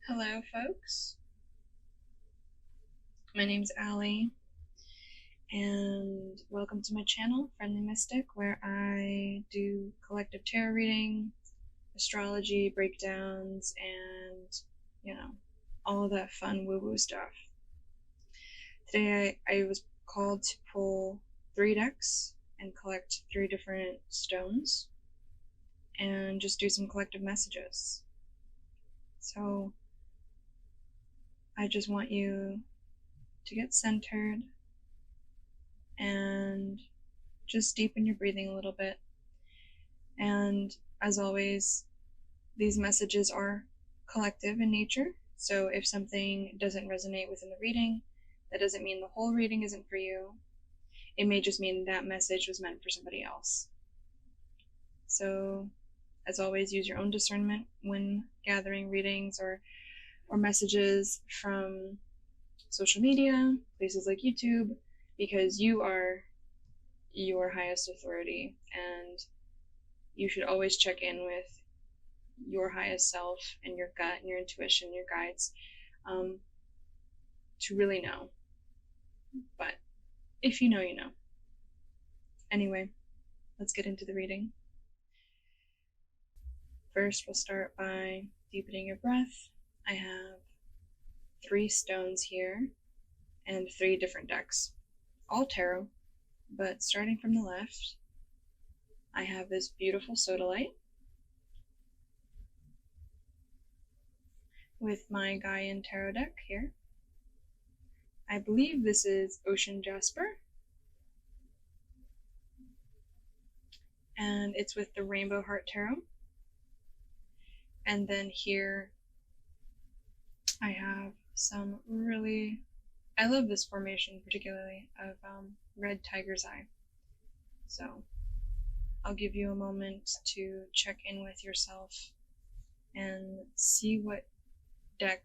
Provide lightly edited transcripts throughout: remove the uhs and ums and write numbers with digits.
Hello, folks. My name's Allie, and welcome to my channel, Friendly Mystic, where I do collective tarot reading, astrology breakdowns, and, all of that fun woo-woo stuff. Today I was called to pull 3 decks and collect 3 different stones and just do some collective messages. So I just want you to get centered and just deepen your breathing a little bit. And as always, these messages are collective in nature, so if something doesn't resonate within the reading, that doesn't mean the whole reading isn't for you. It may just mean that message was meant for somebody else. So as always, use your own discernment when gathering readings or messages from social media, places like YouTube, because you are your highest authority, and you should always check in with your highest self and your gut and your intuition, your guides, to really know. But if you know, you know. Anyway, let's get into the reading. First, we'll start by deepening your breath. I have 3 stones here and 3 different decks, all tarot, but starting from the left, I have this beautiful Sodalite with my Gaian tarot deck here. I believe this is Ocean Jasper, and it's with the Rainbow Heart Tarot. And then here I have some really, I love this formation particularly, of Red Tiger's Eye. So I'll give you a moment to check in with yourself and see what deck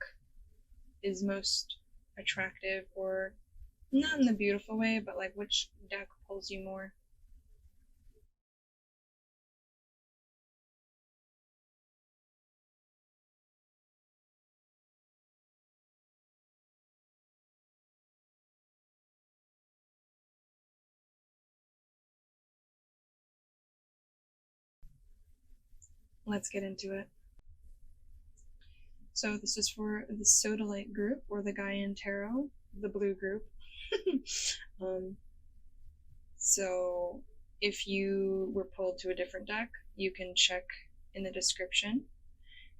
is most attractive, or not in the beautiful way, but like which deck pulls you more. Let's get into it. So this is for the Sodalite group, or the Gaian Tarot, the blue group. So if you were pulled to a different deck, you can check in the description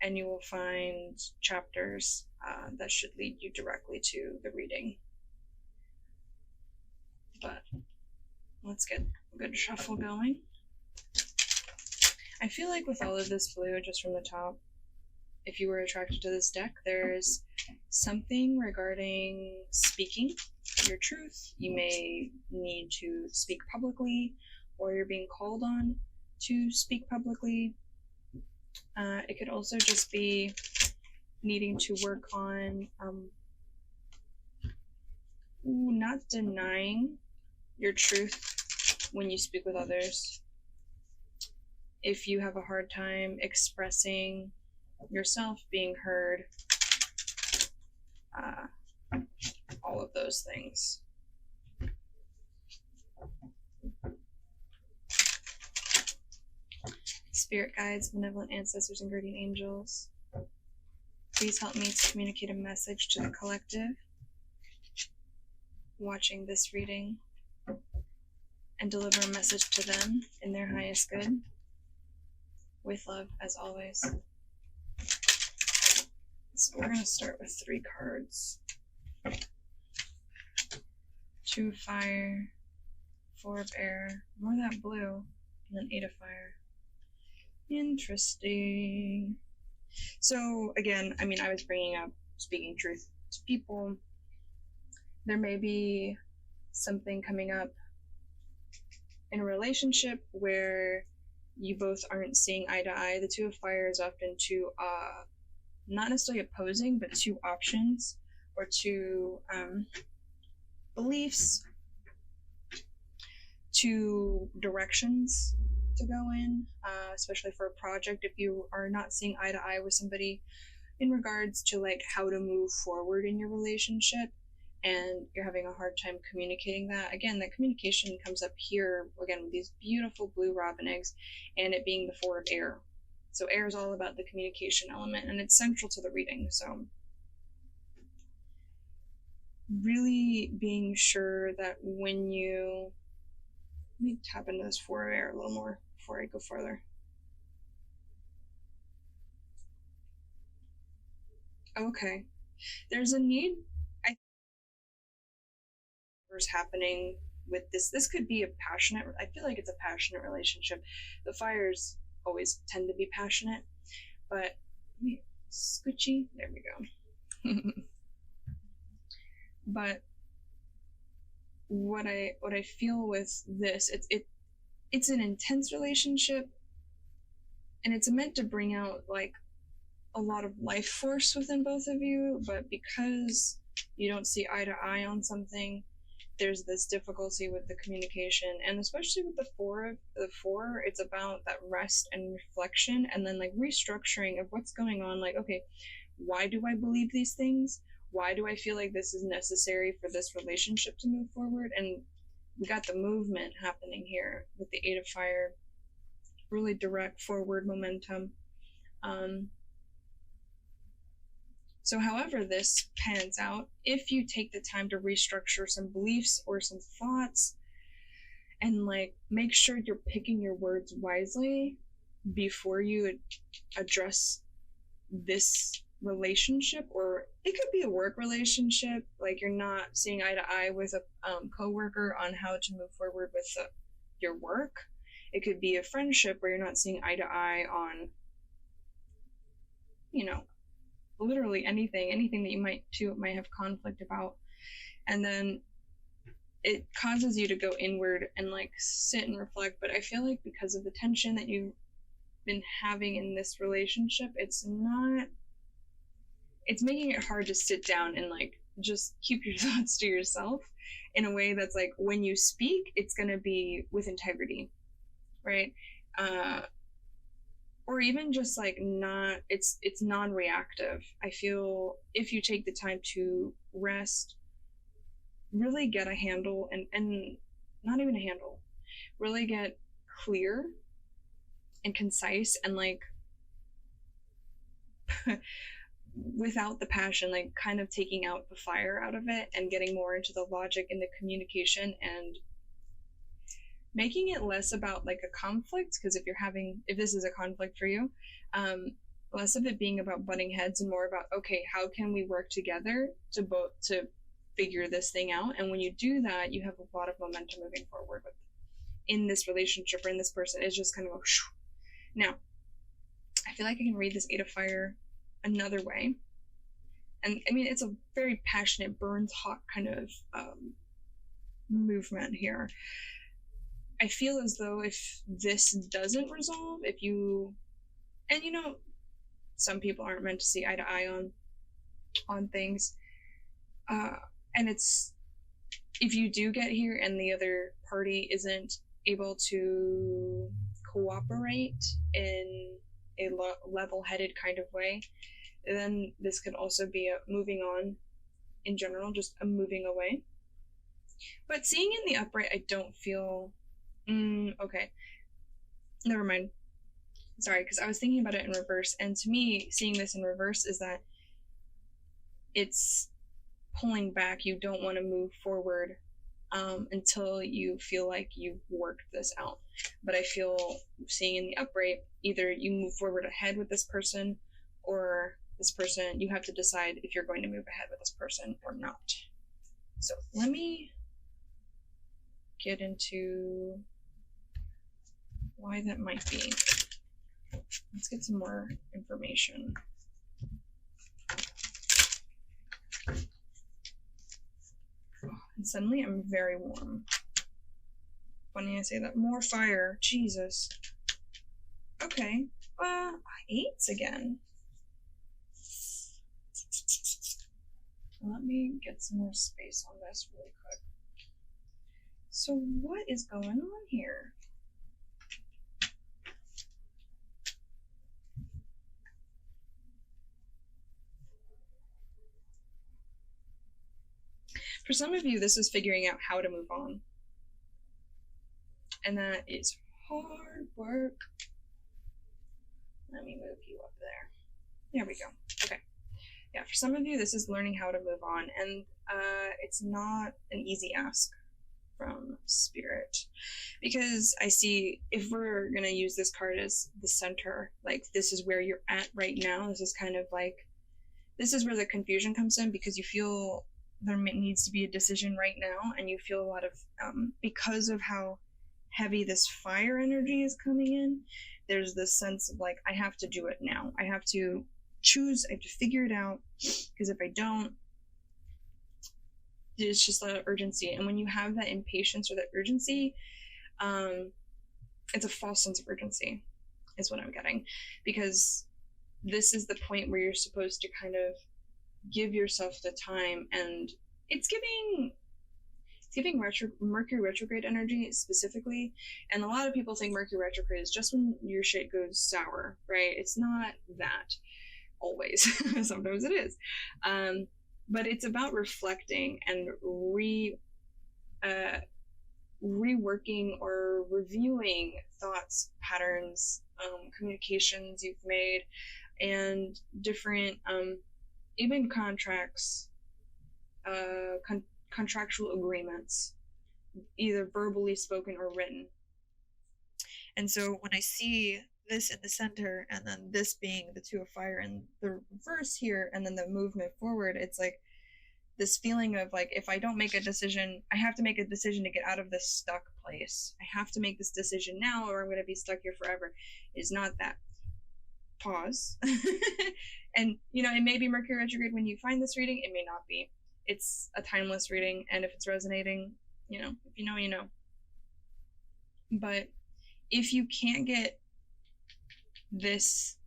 and you will find chapters that should lead you directly to the reading. But let's get a good shuffle going. I feel like with all of this blue, just from the top, if you were attracted to this deck, there's something regarding speaking your truth. You may need to speak publicly, or you're being called on to speak publicly. It could also just be needing to work on not denying your truth when you speak with others. If you have a hard time expressing yourself, being heard, all of those things. Spirit guides, benevolent ancestors, and guardian angels, please help me to communicate a message to the collective watching this reading and deliver a message to them in their highest good, with love as always. So we're going to start with 3 cards. 2 of fire, 4 of air, more of that blue, and then 8 of fire. Interesting. So again, I mean, I was bringing up speaking truth to people. There may be something coming up in a relationship where you both aren't seeing eye to eye. The 2 of fire is often 2, not necessarily opposing, but 2 options, or 2 beliefs, 2 directions to go in, especially for a project. If you are not seeing eye to eye with somebody, in regards to like how to move forward in your relationship and you're having a hard time communicating that, again, that communication comes up here again with these beautiful blue robin eggs and it being the four of air. So air is all about the communication element and it's central to the reading. So really being sure that when you, let me tap into this four of air a little more before I go further. Okay, there's a need, I think, happening with this. This could be a passionate, I feel like it's a passionate relationship. The fires always tend to be passionate, but squishy, there we go. But what I feel with this, it's an intense relationship and it's meant to bring out like a lot of life force within both of you, but because you don't see eye to eye on something, there's this difficulty with the communication. And especially with the four, it's about that rest and reflection and then like restructuring of what's going on. Like, okay, why do I believe these things? Why do I feel like this is necessary for this relationship to move forward? And we got the movement happening here with the Eight of Fire, really direct forward momentum. So however this pans out, if you take the time to restructure some beliefs or some thoughts and like make sure you're picking your words wisely before you address this relationship, or it could be a work relationship, like you're not seeing eye to eye with a co-worker on how to move forward with your work. It could be a friendship where you're not seeing eye to eye on, you know, literally anything that you might have conflict about. And then it causes you to go inward and like sit and reflect. But I feel like because of the tension that you've been having in this relationship, it's making it hard to sit down and like just keep your thoughts to yourself in a way that's like when you speak, it's going to be with integrity, right? Or even just like it's non-reactive. I feel if you take the time to rest, really get a handle and not even a handle, really get clear and concise and like without the passion, like kind of taking out the fire out of it and getting more into the logic and the communication and making it less about like a conflict. Because if this is a conflict for you, less of it being about butting heads and more about, okay, how can we work together to figure this thing out? And when you do that, you have a lot of momentum moving forward in this relationship or in this person. It's just kind of now I feel like I can read this Eight of Fire another way, and I mean it's a very passionate, burns hot kind of movement here. I feel as though if this doesn't resolve, and some people aren't meant to see eye to eye on things, and it's, if you do get here and the other party isn't able to cooperate in a level-headed kind of way, then this could also be a moving on in general, just a moving away. But seeing in the upright, I don't feel okay, never mind, sorry, because I was thinking about it in reverse, and to me seeing this in reverse is that it's pulling back. You don't want to move forward until you feel like you've worked this out. But I feel seeing in the upright, either you move forward ahead with this person, or this person, you have to decide if you're going to move ahead with this person or not. So let me get into why that might be. Let's get some more information. And suddenly I'm very warm. Funny I say that. More fire. Jesus. Okay. Eights again. Let me get some more space on this really quick. So what is going on here? For some of you, this is figuring out how to move on. And that is hard work. Let me move you up there. There we go. Okay. Yeah, for some of you, this is learning how to move on. And it's not an easy ask from Spirit. Because I see, if we're going to use this card as the center, like this is where you're at right now. This is kind of like, this is where the confusion comes in, because you feel there needs to be a decision right now, and you feel a lot of, because of how heavy this fire energy is coming in, there's this sense of like, I have to do it now. I have to choose, I have to figure it out, because if I don't, there's just a lot of urgency. And when you have that impatience or that urgency, it's a false sense of urgency, is what I'm getting, because this is the point where you're supposed to kind of give yourself the time, and it's giving Mercury retrograde energy specifically. And a lot of people think Mercury retrograde is just when your shit goes sour, right? It's not that always. Sometimes it is. But it's about reflecting and reworking or reviewing thoughts, patterns, communications you've made, and different even contracts, contractual agreements, either verbally spoken or written. And so when I see this in the center, and then this being the Two of Fire in the reverse here, and then the movement forward, it's like this feeling of like, if I don't make a decision, I have to make a decision to get out of this stuck place. I have to make this decision now, or I'm going to be stuck here forever. It's not that. Pause. And, you know, it may be Mercury retrograde when you find this reading, it may not be. It's a timeless reading, and if it's resonating, you know, if you know, you know. But if you can't get this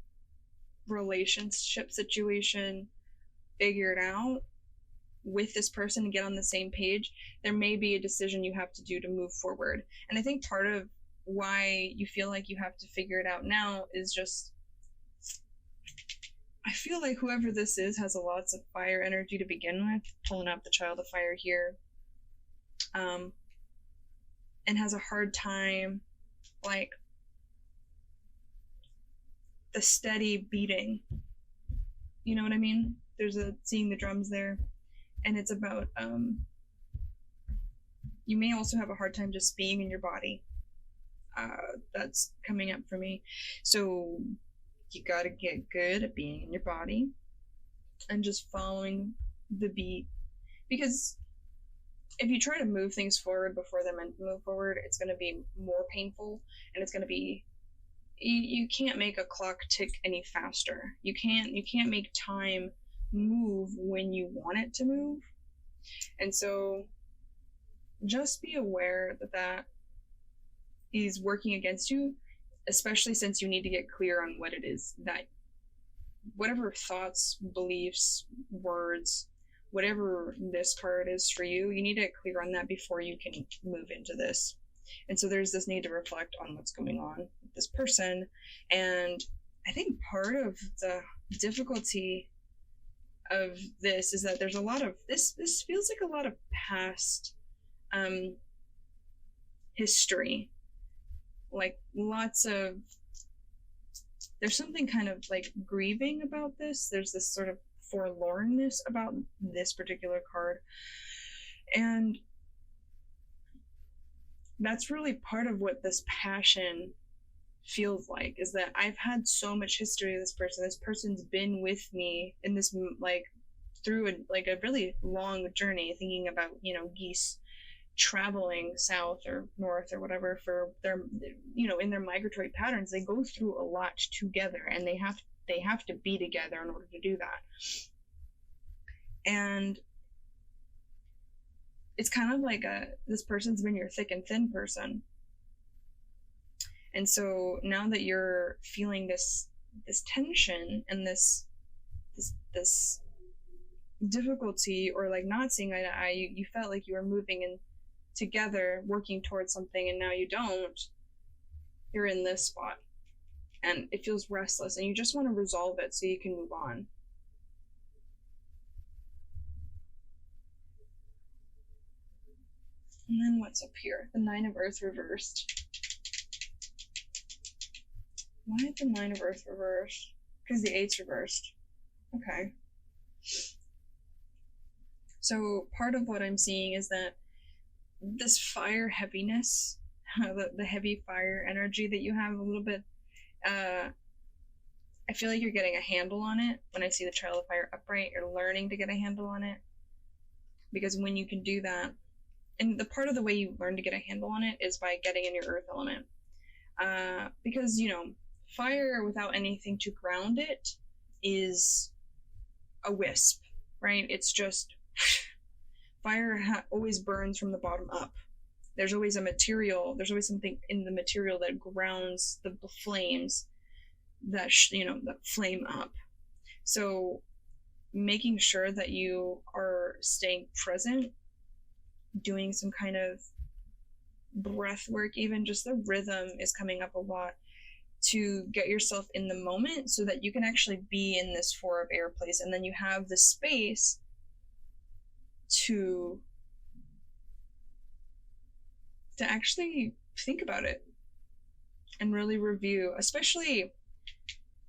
relationship situation figured out with this person and get on the same page, there may be a decision you have to do to move forward. And I think part of why you feel like you have to figure it out now is just, I feel like whoever this is has a lots of fire energy to begin with, pulling up the Child of Fire here, and has a hard time, like, the steady beating. You know what I mean? There's a seeing the drums there, and it's about, you may also have a hard time just being in your body. That's coming up for me. So you gotta get good at being in your body and just following the beat, because if you try to move things forward before they're meant to move forward, it's going to be more painful, and it's going to be, you can't make a clock tick any faster. You can't make time move when you want it to move. And so just be aware that is working against you, especially since you need to get clear on what it is that, whatever thoughts, beliefs, words, whatever this card is for you, you need to get clear on that before you can move into this. And so there's this need to reflect on what's going on with this person. And I think part of the difficulty of this is that there's a lot of, this feels like a lot of past history. Like lots of, there's something kind of like grieving about this. There's this sort of forlornness about this particular card. And that's really part of what this passion feels like, is that I've had so much history with this person. This person's been with me in this, like, through a really long journey, thinking about, you know, geese traveling south or north or whatever for their, you know, in their migratory patterns. They go through a lot together, and they have to be together in order to do that. And it's kind of like this person's been your thick and thin person. And so now that you're feeling this tension and this difficulty, or like not seeing eye to eye, you felt like you were moving in together, working towards something, and now you don't. You're in this spot, and it feels restless, and you just want to resolve it so you can move on. And then what's up here? The Nine of Earth reversed. Why the Nine of Earth reversed? Because the Eight's reversed. Okay. So part of what I'm seeing is that this fire heaviness, the heavy fire energy that you have a little bit, I feel like you're getting a handle on it. When I see the Child of Fire upright, you're learning to get a handle on it. Because when you can do that, and the part of the way you learn to get a handle on it is by getting in your earth element. Because, you know, fire without anything to ground it is a wisp, right? It's just, fire always burns from the bottom up. There's always a material, there's always something in the material that grounds the flames that, that flame up. So making sure that you are staying present, doing some kind of breath work, even just the rhythm is coming up a lot, to get yourself in the moment so that you can actually be in this Four of Air place, and then you have the space to actually think about it and really review. Especially,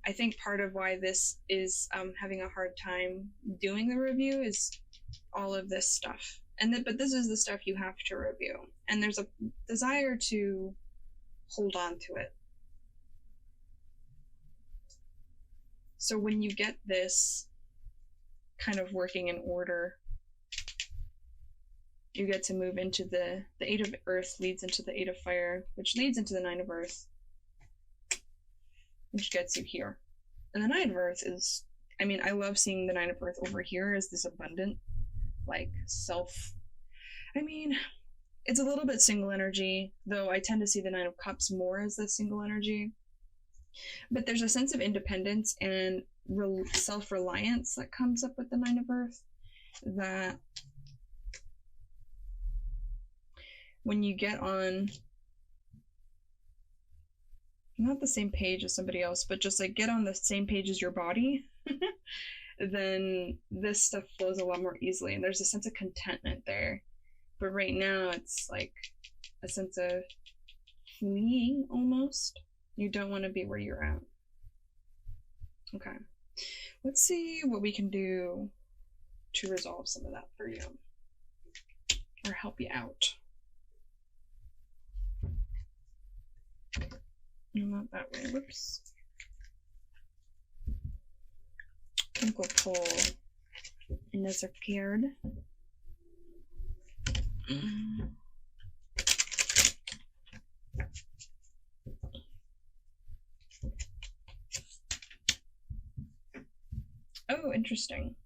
I think part of why this is having a hard time doing the review is all of this stuff. But this is the stuff you have to review, and there's a desire to hold on to it. So when you get this kind of working in order, you get to move into the Eight of Earth leads into the Eight of Fire, which leads into the Nine of Earth, which gets you here. And the Nine of Earth is, I mean, I love seeing the Nine of Earth over here as this abundant, like, self. I mean, it's a little bit single energy, though I tend to see the Nine of Cups more as the single energy. But there's a sense of independence and self-reliance that comes up with the Nine of Earth, that when you get on not the same page as somebody else, but just like get on the same page as your body, then this stuff flows a lot more easily, and there's a sense of contentment there. But right now it's like a sense of fleeing almost. You don't want to be where you're at. Okay, let's see what we can do to resolve some of that for you, or help you out. No, not that way. Whoops. I think we'll pull another card. Oh, interesting.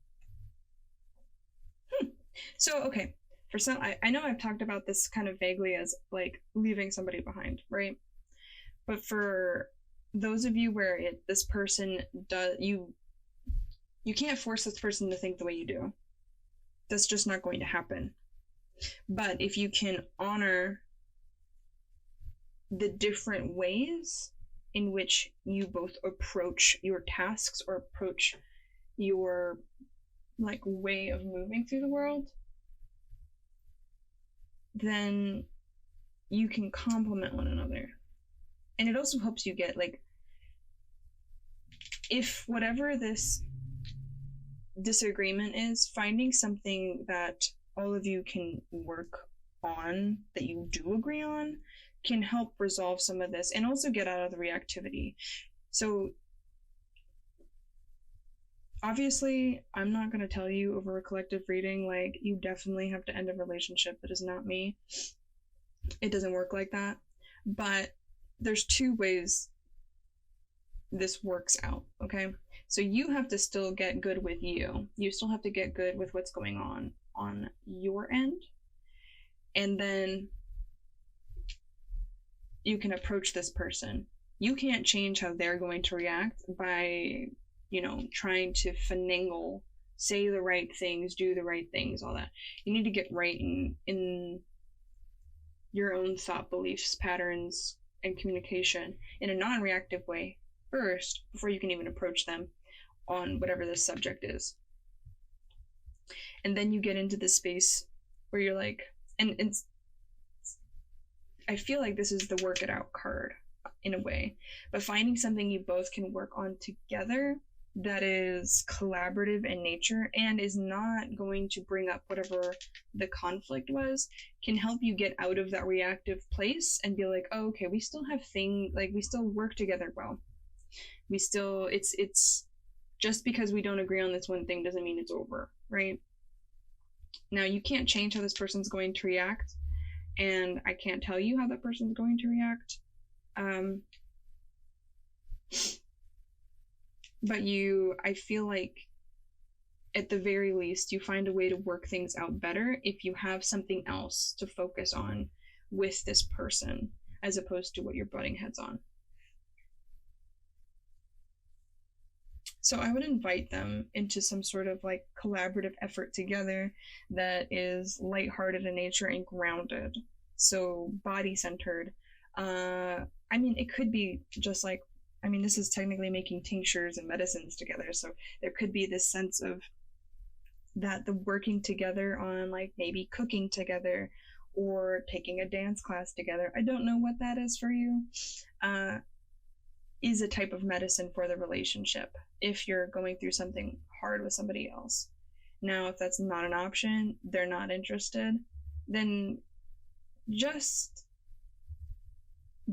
So, okay. For some, I know I've talked about this kind of vaguely as like leaving somebody behind, right? But for those of you where this person does, you can't force this person to think the way you do. That's just not going to happen. But if you can honor the different ways in which you both approach your tasks or approach your like way of moving through the world, then you can complement one another. And it also helps you get, like, if whatever this disagreement is, finding something that all of you can work on, that you do agree on, can help resolve some of this and also get out of the reactivity. So obviously, I'm not going to tell you over a collective reading, like, you definitely have to end a relationship. That is not me. It doesn't work like that. But there's two ways this works out, okay? So you have to still get good with you. You still have to get good with what's going on your end. And then you can approach this person. You can't change how they're going to react by, trying to finagle, say the right things, do the right things, all that. You need to get right in your own thought, beliefs, patterns, and communication in a non-reactive way first, before you can even approach them on whatever this subject is. And then you get into this space where you're like, and I feel like this is the work it out card in a way, but finding something you both can work on together that is collaborative in nature and is not going to bring up whatever the conflict was can help you get out of that reactive place and be like, oh, okay, we still have things, like we still work together well. We still, it's just because we don't agree on this one thing doesn't mean it's over, right? Now, you can't change how this person's going to react, and I can't tell you how that person's going to react. But I feel like at the very least, you find a way to work things out better if you have something else to focus on with this person, as opposed to what you're butting heads on. So I would invite them into some sort of like collaborative effort together that is lighthearted in nature and grounded. So body-centered. I mean, it could be just like, I mean, this is technically making tinctures and medicines together. So there could be this sense of that the working together on like maybe cooking together or taking a dance class together. I don't know what that is for you. Is a type of medicine for the relationship if you're going through something hard with somebody else. Now, if that's not an option, they're not interested, then just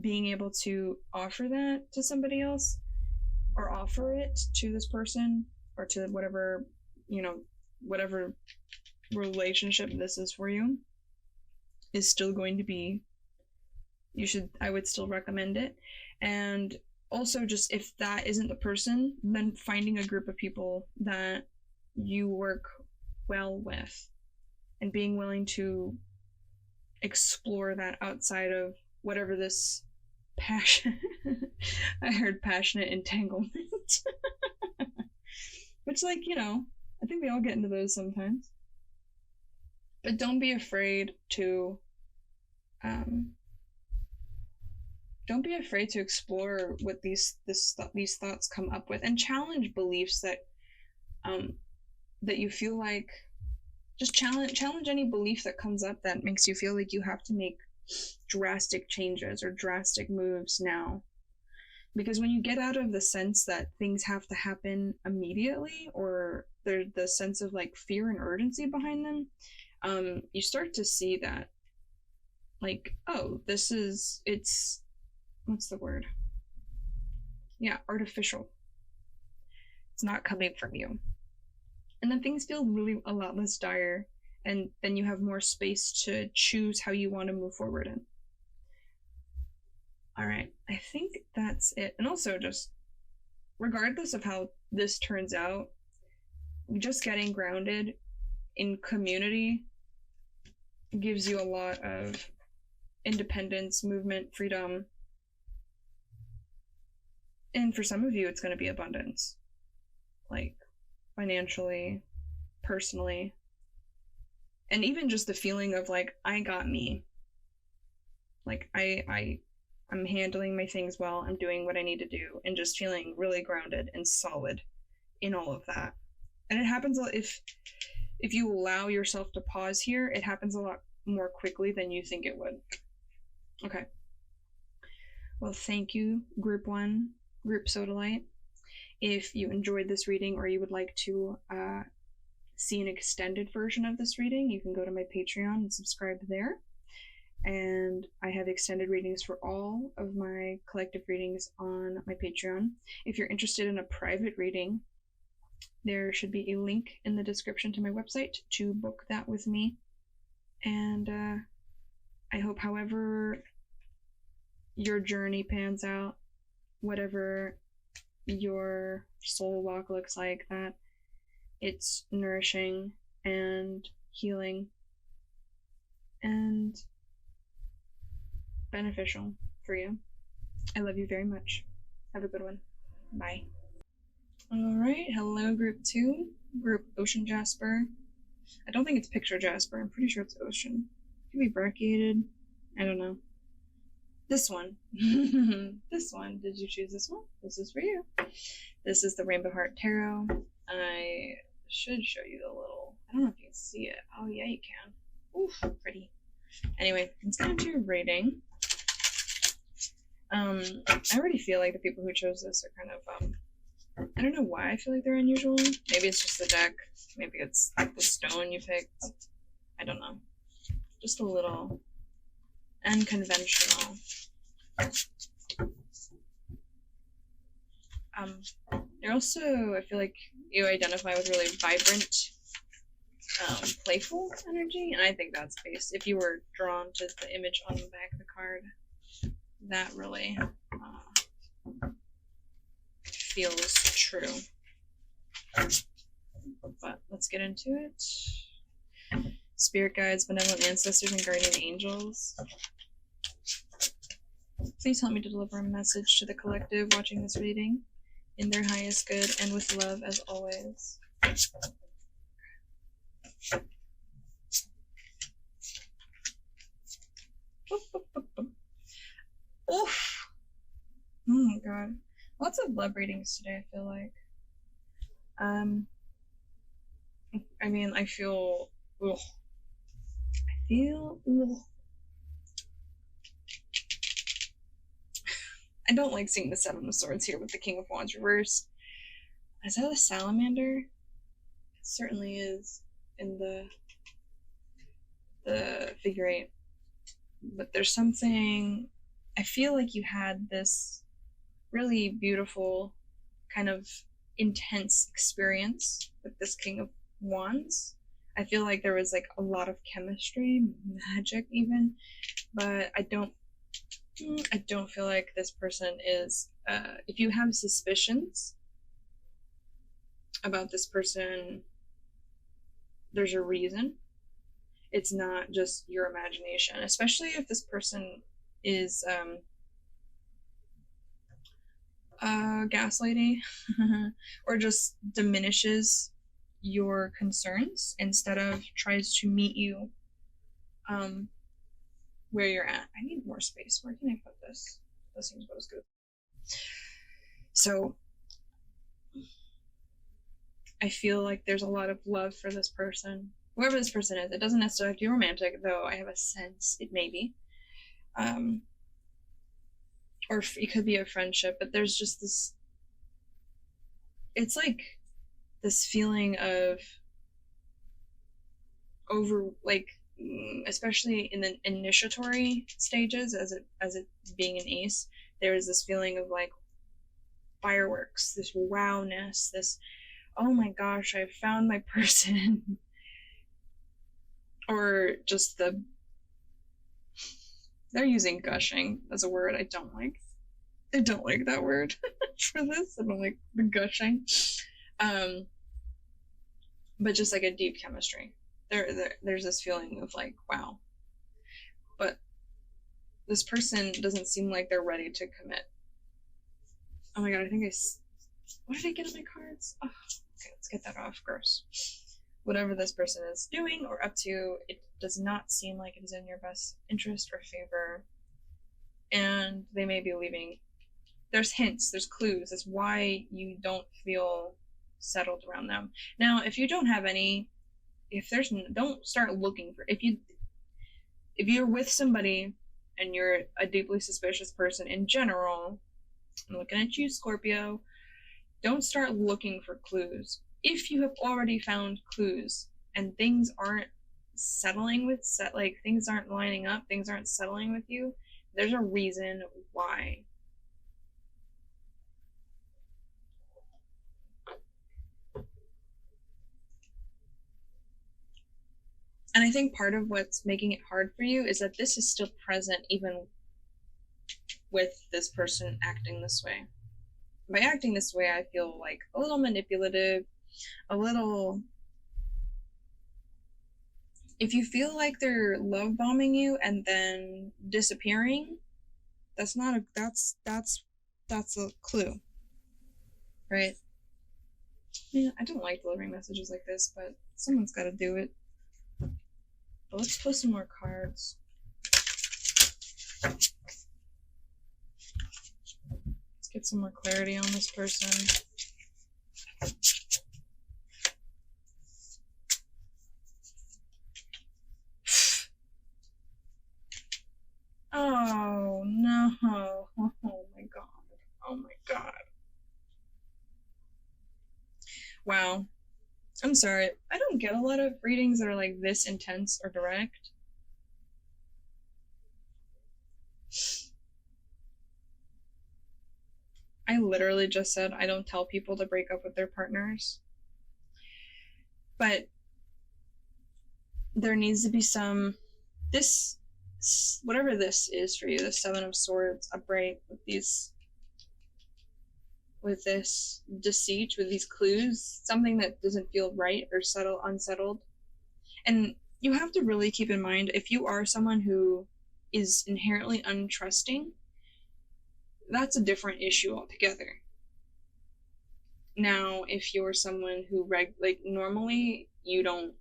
being able to offer that to somebody else or offer it to this person or to whatever, whatever relationship this is for you is still going to be, I would still recommend it. And also, just if that isn't the person, then finding a group of people that you work well with and being willing to explore that outside of whatever this passion. I heard passionate entanglement. Which, like, I think we all get into those sometimes. But don't be afraid to explore what these thoughts come up with, and challenge beliefs that you feel like, just challenge any belief that comes up that makes you feel like you have to make drastic changes or drastic moves now. Because when you get out of the sense that things have to happen immediately, or the sense of like fear and urgency behind them, you start to see that, like, oh, it's what's the word? Yeah, artificial. It's not coming from you. And then things feel really a lot less dire, and then you have more space to choose how you want to move forward in. All right, I think that's it. And also, just regardless of how this turns out, just getting grounded in community gives you a lot of independence, movement, freedom. And for some of you, it's going to be abundance, like financially, personally, and even just the feeling of like, I got me. Like I'm handling my things well, I'm doing what I need to do, and just feeling really grounded and solid in all of that. And it happens if you allow yourself to pause here, it happens a lot more quickly than you think it would. Okay. Well, thank you, Group 1, Group Sodalite. If you enjoyed this reading or you would like to see an extended version of this reading, you can go to my Patreon and subscribe there. And I have extended readings for all of my collective readings on my Patreon. If you're interested in a private reading, there should be a link in the description to my website to book that with me. And I hope, however your journey pans out, whatever your soul walk looks like, that it's nourishing and healing and beneficial for you. I love you very much. Have a good one. Bye. Alright, hello Group 2, Group Ocean Jasper. I don't think it's Picture Jasper, I'm pretty sure it's Ocean. It could be brachiated, I don't know. This one. This one. Did you choose this one? This is for you. This is the Rainbow Heart Tarot. I should show you the little, I don't know if you can see it. Oh yeah, you can. Oof, pretty. Anyway, let's get into your reading. I already feel like the people who chose this are kind of, I don't know why I feel like they're unusual. Maybe it's just the deck. Maybe it's the stone you picked. I don't know. Just a little unconventional. You're also, I feel like you identify with really vibrant, playful energy, and I think that's based. If you were drawn to the image on the back of the card, that really feels true. But let's get into it. Spirit guides, benevolent ancestors, and guardian angels, please help me to deliver a message to the collective watching this reading in their highest good and with love as always. Oof. Oh my god. Lots of love readings today, I feel like. I mean, I feel, ugh. I don't like seeing the Seven of Swords here with the King of Wands reversed. Is that a salamander? It certainly is in the figure eight. But there's something, I feel like you had this really beautiful, kind of intense experience with this King of Wands. I feel like there was like a lot of chemistry, magic even, but I don't feel like this person is, if you have suspicions about this person, there's a reason. It's not just your imagination, especially if this person is gaslighting or just diminishes your concerns instead of tries to meet you where you're at. I need more space. Where can I put this? This seems about as good. So I feel like there's a lot of love for this person, whoever this person is. It doesn't necessarily have to be romantic, though I have a sense it may be. Or it could be a friendship, but there's just this, it's like this feeling of especially in the initiatory stages, as it being an ace, there is this feeling of like fireworks, this wowness, this, oh my gosh, I found my person. Or just they're using gushing as a word I don't like. I don't like that word for this. I don't like the gushing. But just like a deep chemistry. There's this feeling of like, wow. But this person doesn't seem like they're ready to commit. Oh my god, I think what did I get on my cards? Oh, okay, let's get that off. Gross. Whatever this person is doing or up to, it does not seem like it is in your best interest or favor. And they may be leaving. There's hints, there's clues as why you don't feel settled around them. Now, if you don't have any, don't start looking for, if you're with somebody and you're a deeply suspicious person in general, I'm looking at you, Scorpio, don't start looking for clues. If you have already found clues and things aren't settling with things aren't lining up, things aren't settling with you, there's a reason why. And I think part of what's making it hard for you is that this is still present even with this person acting this way. By acting this way, I feel like a little manipulative, a little, if you feel like they're love bombing you and then disappearing, that's a clue, right? Yeah, I don't like delivering messages like this, but someone's got to do it. But let's pull some more cards. Let's get some more clarity on this person. Oh no. Wow. I'm sorry. I don't get a lot of readings that are like this intense or direct. I literally just said I don't tell people to break up with their partners. But there needs to be some, this, whatever this is for you, the Seven of Swords, a break with these, with this deceit, with these clues, something that doesn't feel right or unsettled. And you have to really keep in mind, if you are someone who is inherently untrusting, that's a different issue altogether. Now, if you're someone who like normally you don't,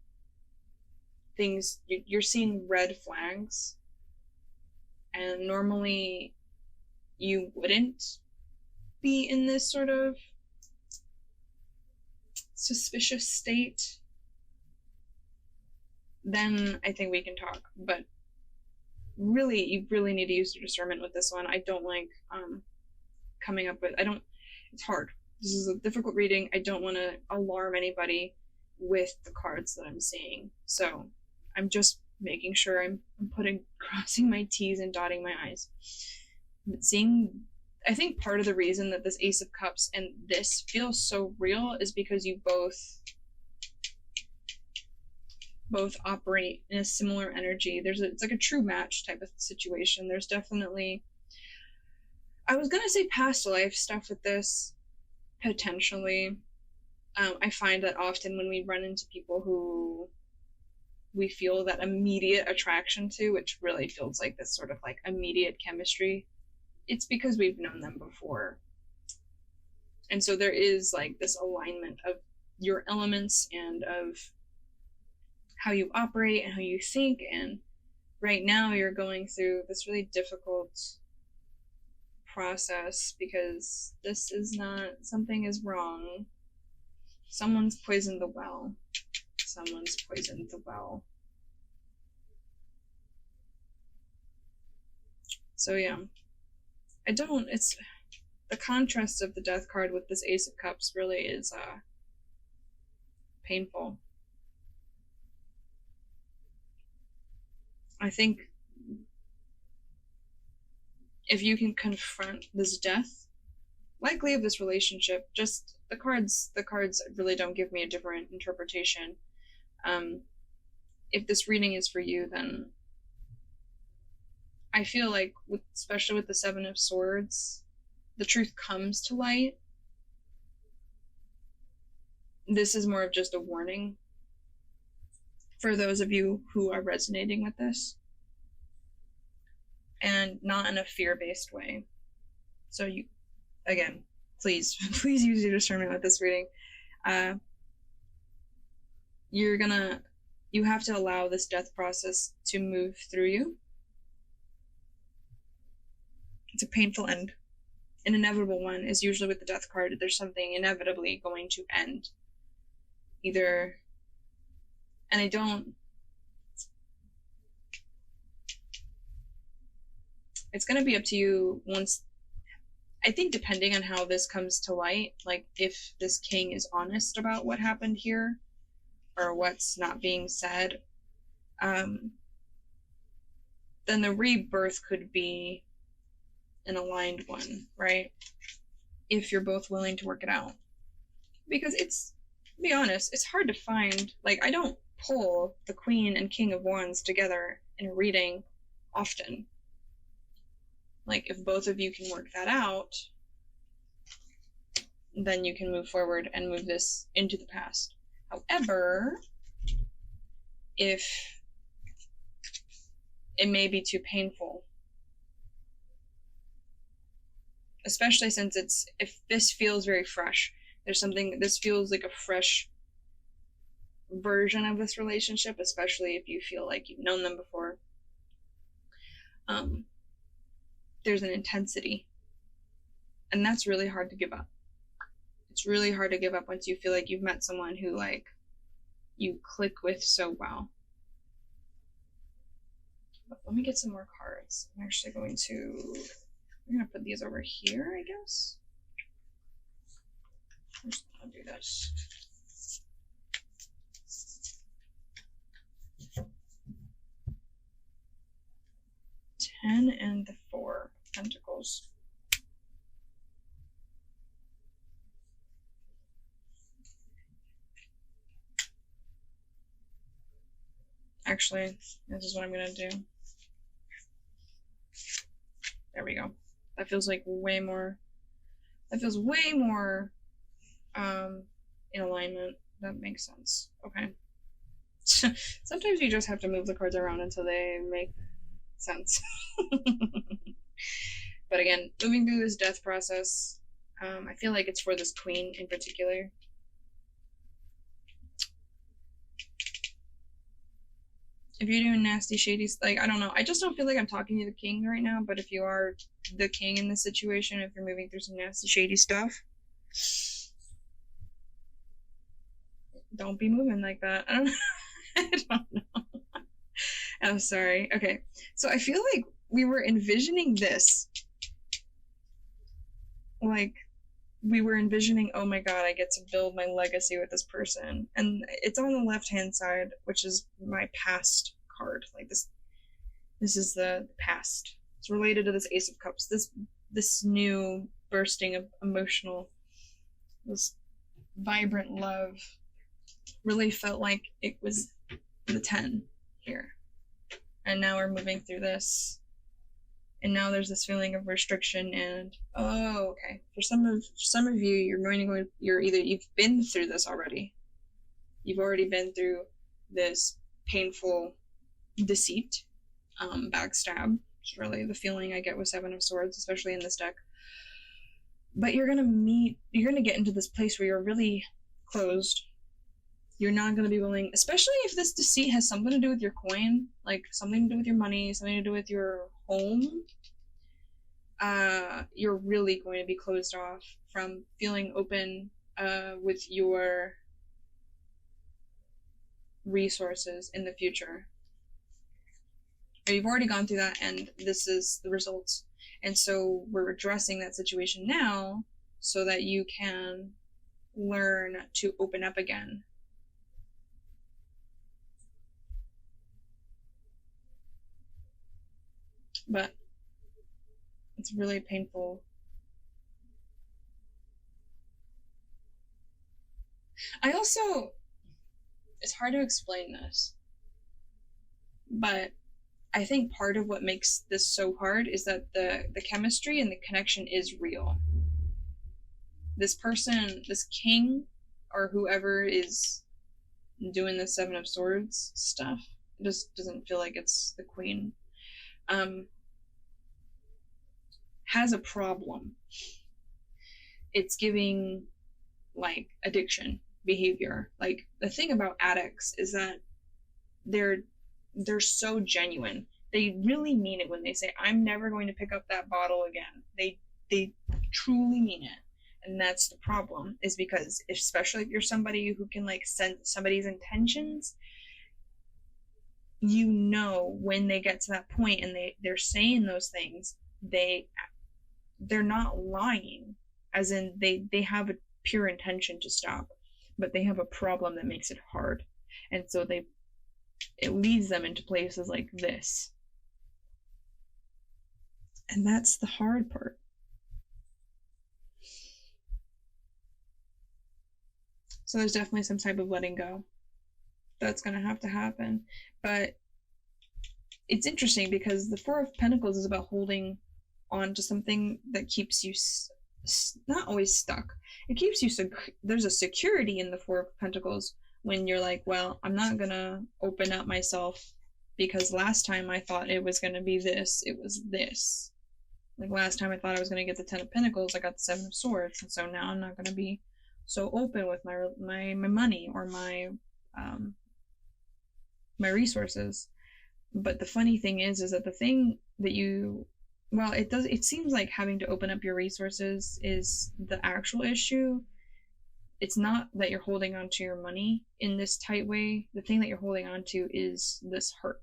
you're seeing red flags, and normally you wouldn't be in this sort of suspicious state, then I think we can talk. But really, you really need to use your discernment with this one. I don't like coming up with, it's hard. This is a difficult reading. I don't want to alarm anybody with the cards that I'm seeing. So I'm just making sure I'm crossing my T's and dotting my I's. But I think part of the reason that this Ace of Cups and this feels so real is because you both operate in a similar energy. It's like a true match type of situation. There's definitely, I was gonna say past life stuff with this, potentially. I find that often when we run into people who we feel that immediate attraction to, which really feels like this sort of like immediate chemistry, it's because we've known them before. And so there is like this alignment of your elements and of how you operate and how you think. And right now you're going through this really difficult process because this is not, something is wrong. Someone's poisoned the well. Someone's poisoned the well. So yeah, it's the contrast of the Death card with this Ace of Cups really is painful. I think if you can confront this death, likely of this relationship, just the cards really don't give me a different interpretation. If this reading is for you, then I feel like, especially with the Seven of Swords, the truth comes to light. This is more of just a warning for those of you who are resonating with this, and not in a fear-based way. So you, again, please use your discernment with this reading. You have to allow this death process to move through you. It's a painful end. An inevitable one is usually with the Death card. There's something inevitably going to end. Either, and I don't, it's going to be up to you once, I think, depending on how this comes to light, like if this king is honest about what happened here or what's not being said, then the rebirth could be an aligned one, right? If you're both willing to work it out. Because it's, to be honest, it's hard to find, like, I don't pull the Queen and King of Wands together in a reading often. Like, if both of you can work that out, then you can move forward and move this into the past. However, if it may be too painful, especially since if this feels very fresh, this feels like a fresh version of this relationship, especially if you feel like you've known them before. There's an intensity, and that's really hard to give up. It's really hard to give up once you feel like you've met someone who, like, you click with so well. But let me get some more cards. I'm actually going to put these over here, I guess. I'll do this. Actually, this is what I'm gonna do. There we go. That feels like way more. That feels way more in alignment. That makes sense. Okay. Sometimes you just have to move the cards around until they make sense. But again, moving through this death process, I feel like it's for this queen in particular. If you're doing nasty, shady, like, I don't know. I just don't feel like I'm talking to the king right now, but if you are the king in this situation, if you're moving through some nasty, shady stuff, don't be moving like that. I don't know. I'm sorry. Okay. So I feel like we were envisioning this. Like, we were envisioning, oh my god, I get to build my legacy with this person. And it's on the left-hand side, which is my past card. Like, this is the past. It's related to this Ace of Cups. This new bursting of emotional, this vibrant love really felt like it was the 10 here. And now we're moving through this. And now there's this feeling of restriction and, oh, okay. For some of you, you've been through this already. You've already been through this painful deceit, backstab. It's really the feeling I get with Seven of Swords, especially in this deck. But you're gonna get into this place where you're really closed. You're not gonna be willing, especially if this deceit has something to do with your coin, like something to do with your money, something to do with your home. You're really going to be closed off from feeling open with your resources in the future. Or you've already gone through that and this is the results. And so we're addressing that situation now so that you can learn to open up again. But it's really painful. It's hard to explain this, but I think part of what makes this so hard is that the chemistry and the connection is real. This person, this king, or whoever is doing the Seven of Swords stuff, just doesn't feel like it's the queen. Has a problem. It's giving like addiction behavior. Like, the thing about addicts is that they're so genuine. They really mean it when they say, I'm never going to pick up that bottle again. They truly mean it. And that's the problem, is because especially if you're somebody who can like sense somebody's intentions, you know when they get to that point and they're saying those things, they're not lying, as in they have a pure intention to stop, but they have a problem that makes it hard. And so it leads them into places like this. And that's the hard part. So there's definitely some type of letting go that's going to have to happen. But it's interesting because the Four of Pentacles is about holding on to something that keeps you not always stuck. It keeps you there's a security in the Four of Pentacles when you're like, well, I'm not going to open up myself because last time I thought it was going to be this, it was this. Like, last time I thought I was going to get the Ten of Pentacles, I got the Seven of Swords, and so now I'm not going to be so open with my money or my resources. But the funny thing is that the thing that it seems like having to open up your resources is the actual issue. It's not that you're holding on to your money in this tight way. The thing that you're holding on to is this hurt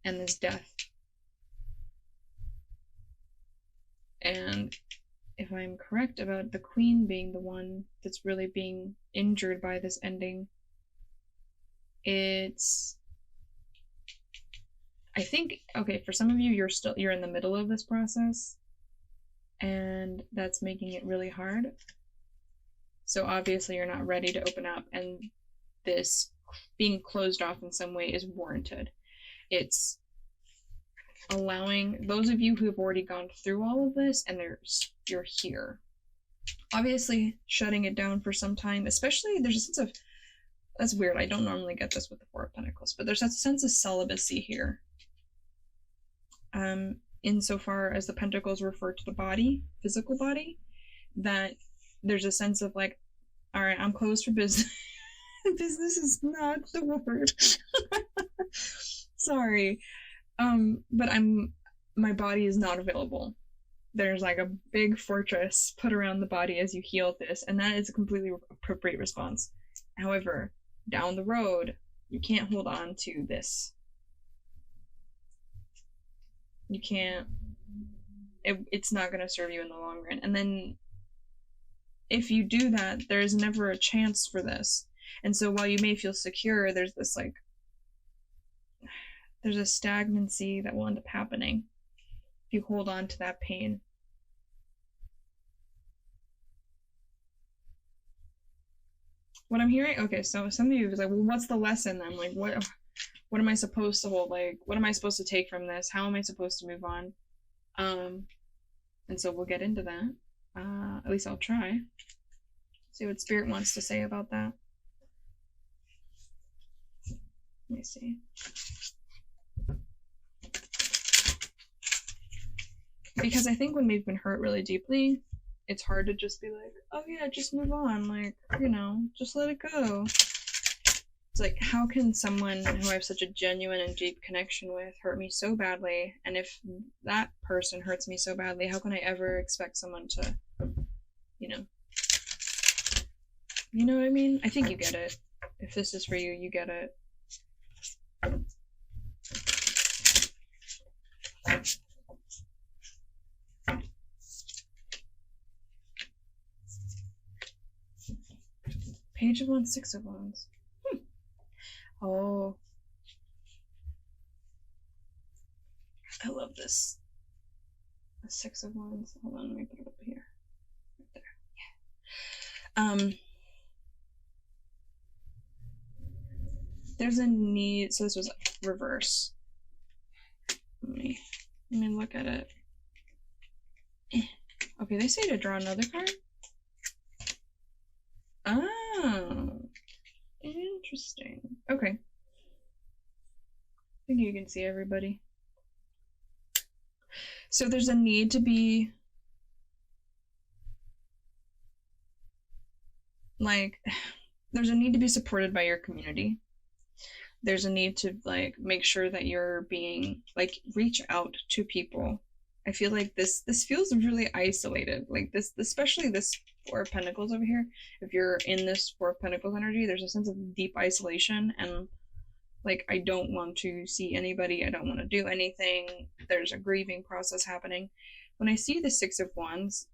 and this death. And if I'm correct about the queen being the one that's really being injured by this ending, I think, okay, for some of you, you're in the middle of this process, and that's making it really hard. So obviously you're not ready to open up, and this being closed off in some way is warranted. It's allowing those of you who have already gone through all of this and you're here. Obviously, shutting it down for some time, especially there's a sense of, that's weird, I don't normally get this with the Four of Pentacles, but there's a sense of celibacy here. Insofar as the Pentacles refer to the body, physical body, that there's a sense of like, all right, I'm closed for business. Business is not the word. Sorry. But my body is not available. There's like a big fortress put around the body as you heal this, and that is a completely appropriate response. However, down the road, you can't hold on to this. You can't, it's not going to serve you in the long run. And then if you do that, there's never a chance for this. And so while you may feel secure, there's this like, there's a stagnancy that will end up happening if you hold on to that pain. What I'm hearing, okay, so some of you is like, well, what's the lesson then? Like, what am I supposed to hold? Like, what am I supposed to take from this? How am I supposed to move on? And so we'll get into that. At least I'll try. See what Spirit wants to say about that. Let me see. Because I think when we've been hurt really deeply, it's hard to just be like, oh yeah, just move on. Like, you know, just let it go. It's like, how can someone who I have such a genuine and deep connection with hurt me so badly? And if that person hurts me so badly, how can I ever expect someone to, you know what I mean? I think you get it. If this is for you, you get it. Page of Wands, Six of Wands. Oh. I love this. The Six of Wands. Hold on, let me put it up here. Right there. Yeah. There's a need, so this was reverse. Let me look at it. Okay, they say to draw another card. Oh, interesting. Okay. I think you can see everybody. So there's a need to be like, there's a need to be supported by your community. There's a need to like make sure that you're being like, reach out to people. I feel like this feels really isolated. Like this, especially this Four of Pentacles over here. If you're in this Four of Pentacles energy, there's a sense of deep isolation and like, I don't want to see anybody. I don't want to do anything. There's a grieving process happening. When I see the Six of Wands,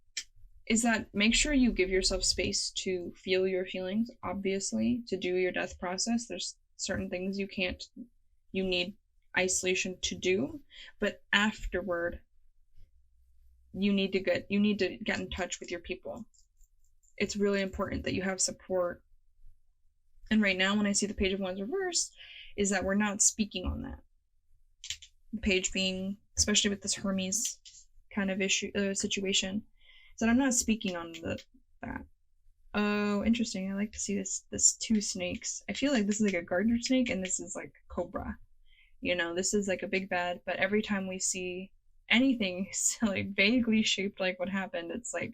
is that make sure you give yourself space to feel your feelings, obviously, to do your death process. There's certain things you need isolation to do, but afterward, you need to get in touch with your people. It's really important that you have support. And right now, when I see the Page of Wands reversed, is that we're not speaking on that. The page being, especially with this Hermes kind of situation, is that I'm not speaking on that. Oh, interesting. I like to see this two snakes. I feel like this is like a gardener snake and this is like cobra. You know, this is like a big bad, but every time we see anything like vaguely shaped like what happened, it's like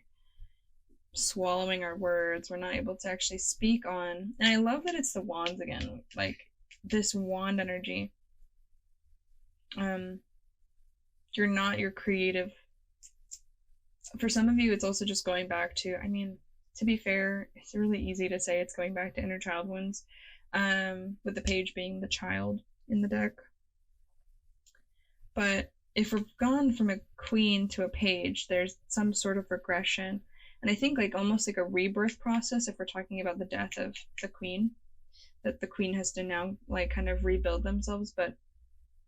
swallowing our words. We're not able to actually speak on. And I love that it's the wands again, like this wand energy. You're not your creative. For some of you, it's also just going back to, I mean, to be fair, it's really easy to say it's going back to inner child wounds, with the page being the child in the deck. But if we're gone from a queen to a page, there's some sort of regression. And I think like almost like a rebirth process if we're talking about the death of the queen, that the queen has to now like kind of rebuild themselves. But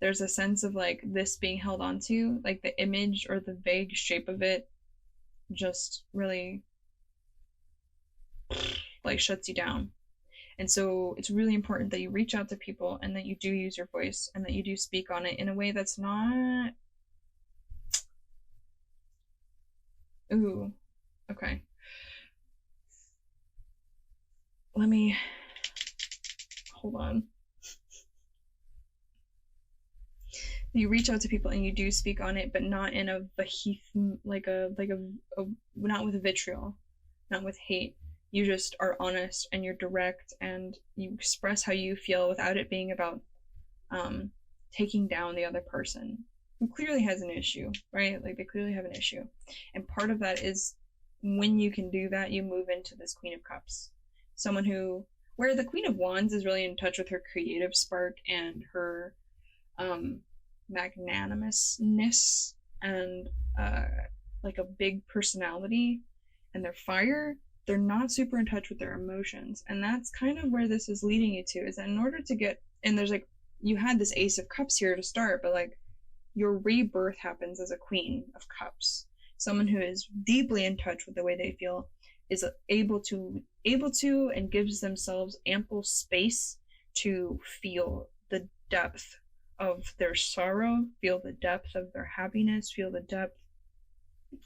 there's a sense of like this being held onto, like the image or the vague shape of it just really like shuts you down. And so it's really important that you reach out to people and that you do use your voice and that you do speak on it in a way that's not... Ooh, okay. Let me... Hold on. You reach out to people and you do speak on it, but not in a not with vitriol, not with hate. You just are honest and you're direct and you express how you feel without it being about taking down the other person who clearly has an issue, right? Like, they clearly have an issue. And part of that is when you can do that, you move into this Queen of Cups. Someone who, where the Queen of Wands is really in touch with her creative spark and her magnanimousness and like a big personality, and their fire, they're not super in touch with their emotions. And that's kind of where this is leading you to, is that in order to get, and there's like, you had this Ace of Cups here to start, but like your rebirth happens as a Queen of Cups. Someone who is deeply in touch with the way they feel, is able to and gives themselves ample space to feel the depth of their sorrow, feel the depth of their happiness, feel the depth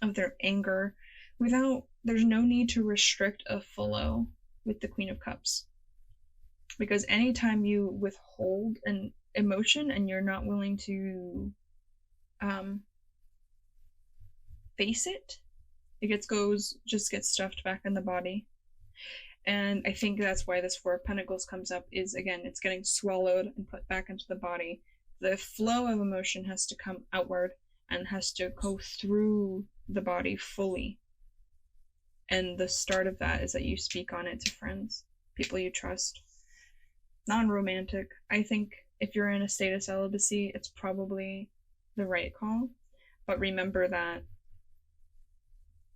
of their anger, without, there's no need to restrict a flow with the Queen of Cups. Because anytime you withhold an emotion and you're not willing to face it, it just gets stuffed back in the body. And I think that's why this Four of Pentacles comes up, is again, it's getting swallowed and put back into the body. The flow of emotion has to come outward and has to go through the body fully. And the start of that is that you speak on it to friends, people you trust. Non-romantic. I think if you're in a state of celibacy, it's probably the right call. But remember that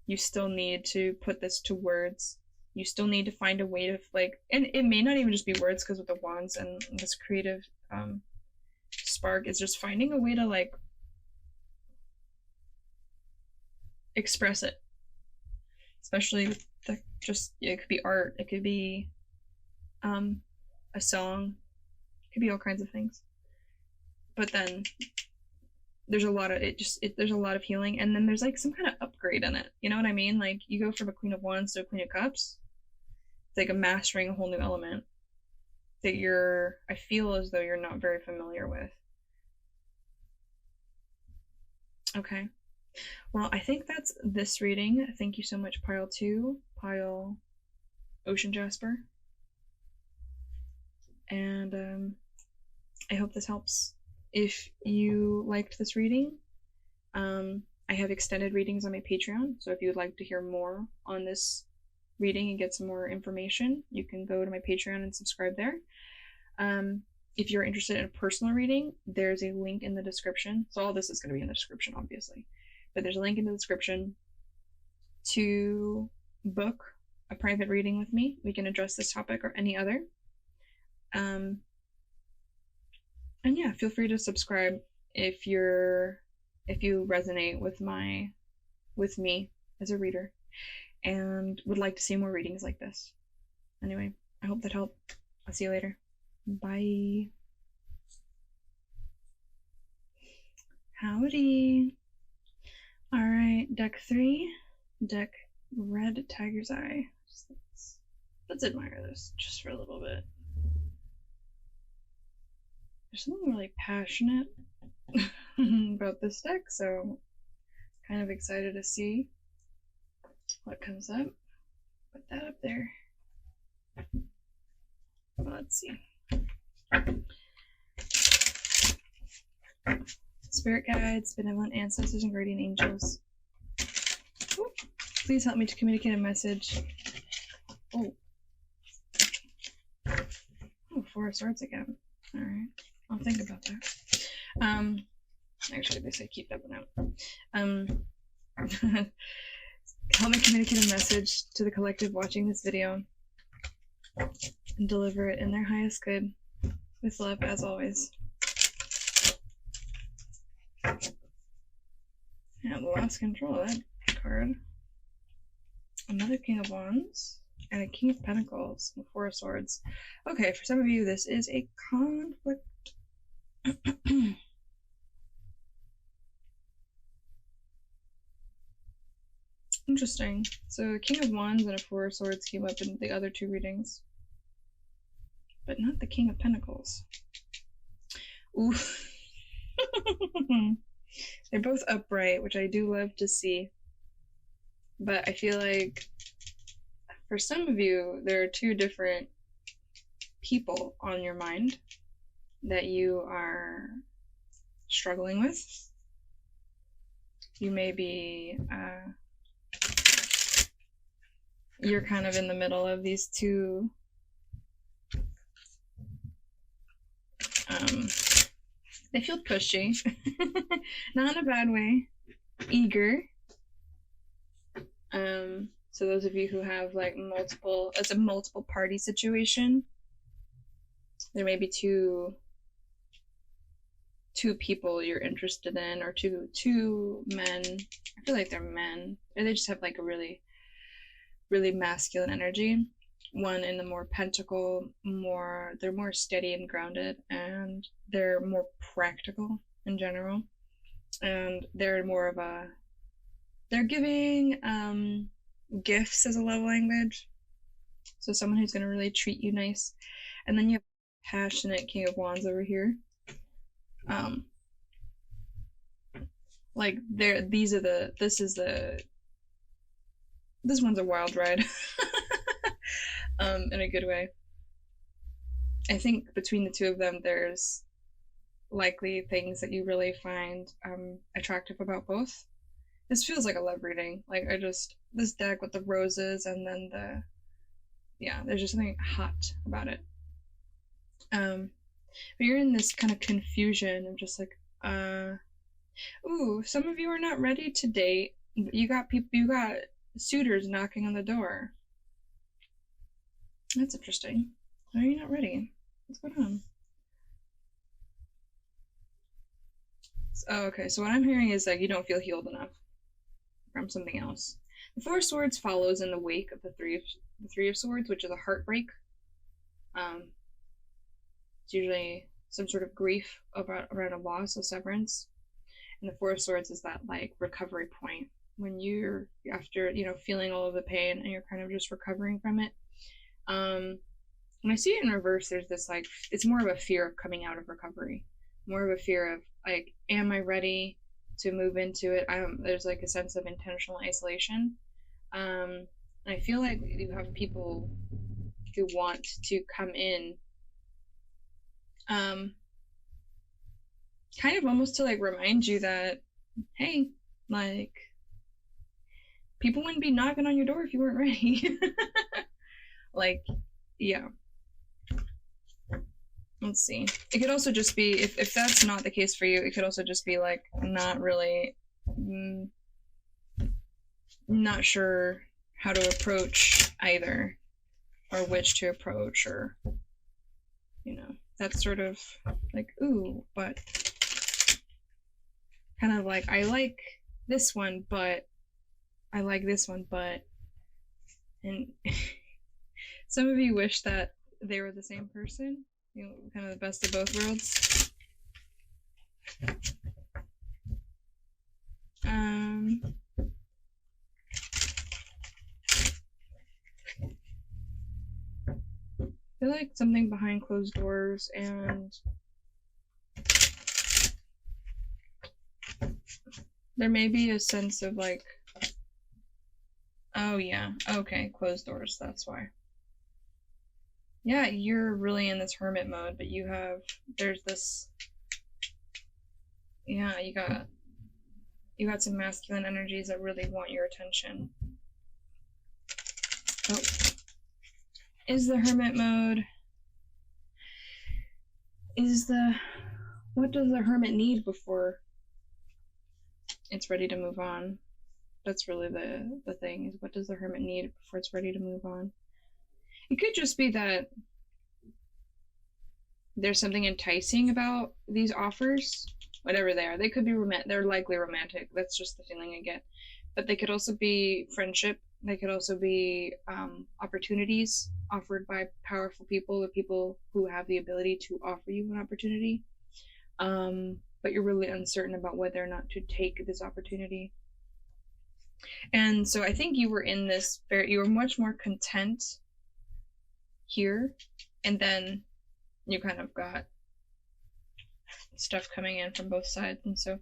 you still need to put this to words. You still need to find a way to, like, and it may not even just be words, because with the wands and this creative spark is just finding a way to, like, express it. Especially with the, just, it could be art, it could be a song, it could be all kinds of things. But then there's a lot of there's a lot of healing, and then there's like some kind of upgrade in it. You know what I mean? Like, you go from a Queen of Wands to a Queen of Cups. It's like a mastering a whole new element that I feel as though you're not very familiar with. Okay. Well, I think that's this reading. Thank you so much, Pile 2, Pile Ocean Jasper. And I hope this helps. If you liked this reading, I have extended readings on my Patreon, so if you would like to hear more on this reading and get some more information, you can go to my Patreon and subscribe there. If you're interested in a personal reading, there's a link in the description. So all this is going to be in the description, obviously. But there's a link in the description to book a private reading with me. We can address this topic or any other. And yeah, feel free to subscribe if you resonate with me as a reader and would like to see more readings like this. Anyway, I hope that helped. I'll see you later. Bye. Howdy. Alright, deck 3, deck Red Tiger's Eye. Let's admire this just for a little bit. There's something really passionate about this deck, so kind of excited to see what comes up. Put that up there. Let's see. Spirit guides, benevolent ancestors, and guardian angels. Ooh, please help me to communicate a message. Oh, Four of Swords again. All right, I'll think about that. Actually, they say keep that one out. Help me communicate a message to the collective watching this video and deliver it in their highest good, with love as always. Yeah, lost control of that card. Another King of Wands. and a King of Pentacles and a Four of Swords. Okay, for some of you, this is a conflict. Interesting. So a King of Wands and a Four of Swords came up in the other two readings, but not the King of Pentacles. Ooh. They're both upright, which I do love to see. But I feel like for some of you, there are two different people on your mind that you are struggling with. You may be, you're kind of in the middle of these two they feel pushy. Not in a bad way. Eager. So those of you who have like multiple, it's a multiple party situation. There may be two people you're interested in, or two men. I feel like they're men. Or they just have like a really, really masculine energy. One in the more pentacle, they're more steady and grounded, and they're more practical in general. And they're more of a, they're giving gifts as a love language. So someone who's going to really treat you nice. And then you have passionate King of Wands over here. Like this one's a wild ride. In a good way. I think between the two of them, there's likely things that you really find attractive about both. This feels like a love reading. Like this deck with the roses and then there's just something hot about it. But you're in this kind of confusion of just like, ooh, some of you are not ready to date. You got suitors knocking on the door. That's interesting. Why are you not ready? What's going on? Oh, okay, so what I'm hearing is like you don't feel healed enough from something else. The Four of Swords follows in the wake of the Three of Swords, which is a heartbreak. It's usually some sort of grief around a loss, a severance. And the Four of Swords is that like recovery point when you're after feeling all of the pain and you're kind of just recovering from it. When I see it in reverse, there's this like, it's more of a fear of coming out of recovery, more of a fear of like, am I ready to move into it? There's like a sense of intentional isolation. And I feel like you have people who want to come in, kind of almost to like remind you that, hey, like, people wouldn't be knocking on your door if you weren't ready. Like, yeah. Let's see. It could also just be, if that's not the case for you, it could also just be like not really, not sure how to approach either, or which to approach, or that's sort of like, ooh, but kind of like, I like this one, but I like this one, but, and some of you wish that they were the same person, kind of the best of both worlds. I feel like something behind closed doors, and there may be a sense of like, oh yeah, okay, closed doors, that's why. Yeah, you're really in this hermit mode, but there's this, yeah, you got some masculine energies that really want your attention. Oh. Is the hermit mode, what does the hermit need before it's ready to move on? That's really the thing, is what does the hermit need before it's ready to move on? It could just be that there's something enticing about these offers, whatever they are. They could be they're likely romantic. That's just the feeling I get. but they could also be friendship. They could also be opportunities offered by powerful people, or people who have the ability to offer you an opportunity. But you're really uncertain about whether or not to take this opportunity. And so I think you were in this you were much more content here, and then you kind of got stuff coming in from both sides, and so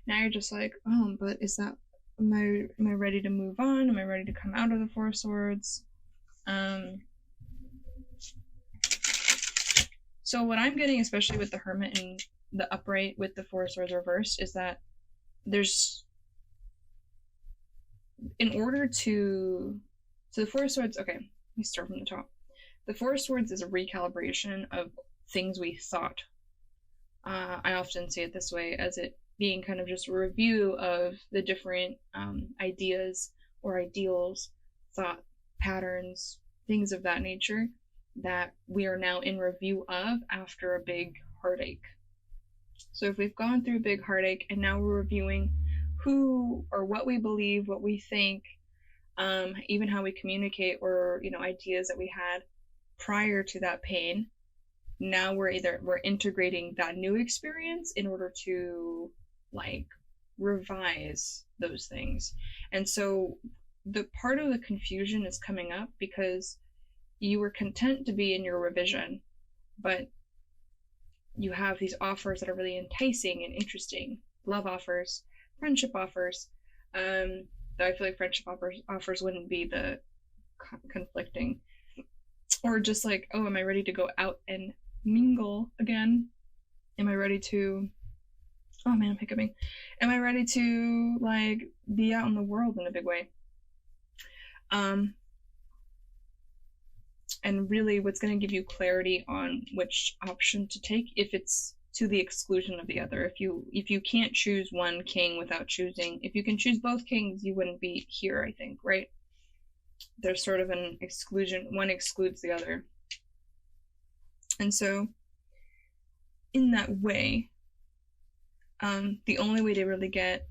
now you're just like, oh, but is that, am I ready to move on? Am I ready to come out of the Four of Swords? So what I'm getting, especially with the Hermit and the upright with the Four of Swords reversed, is that there's, in order to, so the Four of Swords, okay, let me start from the top. The Four of Swords is a recalibration of things we thought. I often see it this way, as it being kind of just a review of the different ideas or ideals, thought patterns, things of that nature that we are now in review of after a big heartache. So if we've gone through a big heartache and now we're reviewing who or what we believe, what we think, even how we communicate, or ideas that we had prior to that pain, now we're integrating that new experience in order to revise those things. And so the part of the confusion is coming up because you were content to be in your revision, but you have these offers that are really enticing and interesting. Love offers, friendship offers. Though I feel like friendship offers wouldn't be the conflicting. Or just like, oh, am I ready to go out and mingle again? Am I ready to, oh man, I'm hiccuping. Am I ready to be out in the world in a big way? And really what's going to give you clarity on which option to take, if it's to the exclusion of the other. If you can't choose one king without choosing, if you can choose both kings, you wouldn't be here, I think, right? There's sort of an exclusion, one excludes the other. And so in that way, the only way to really get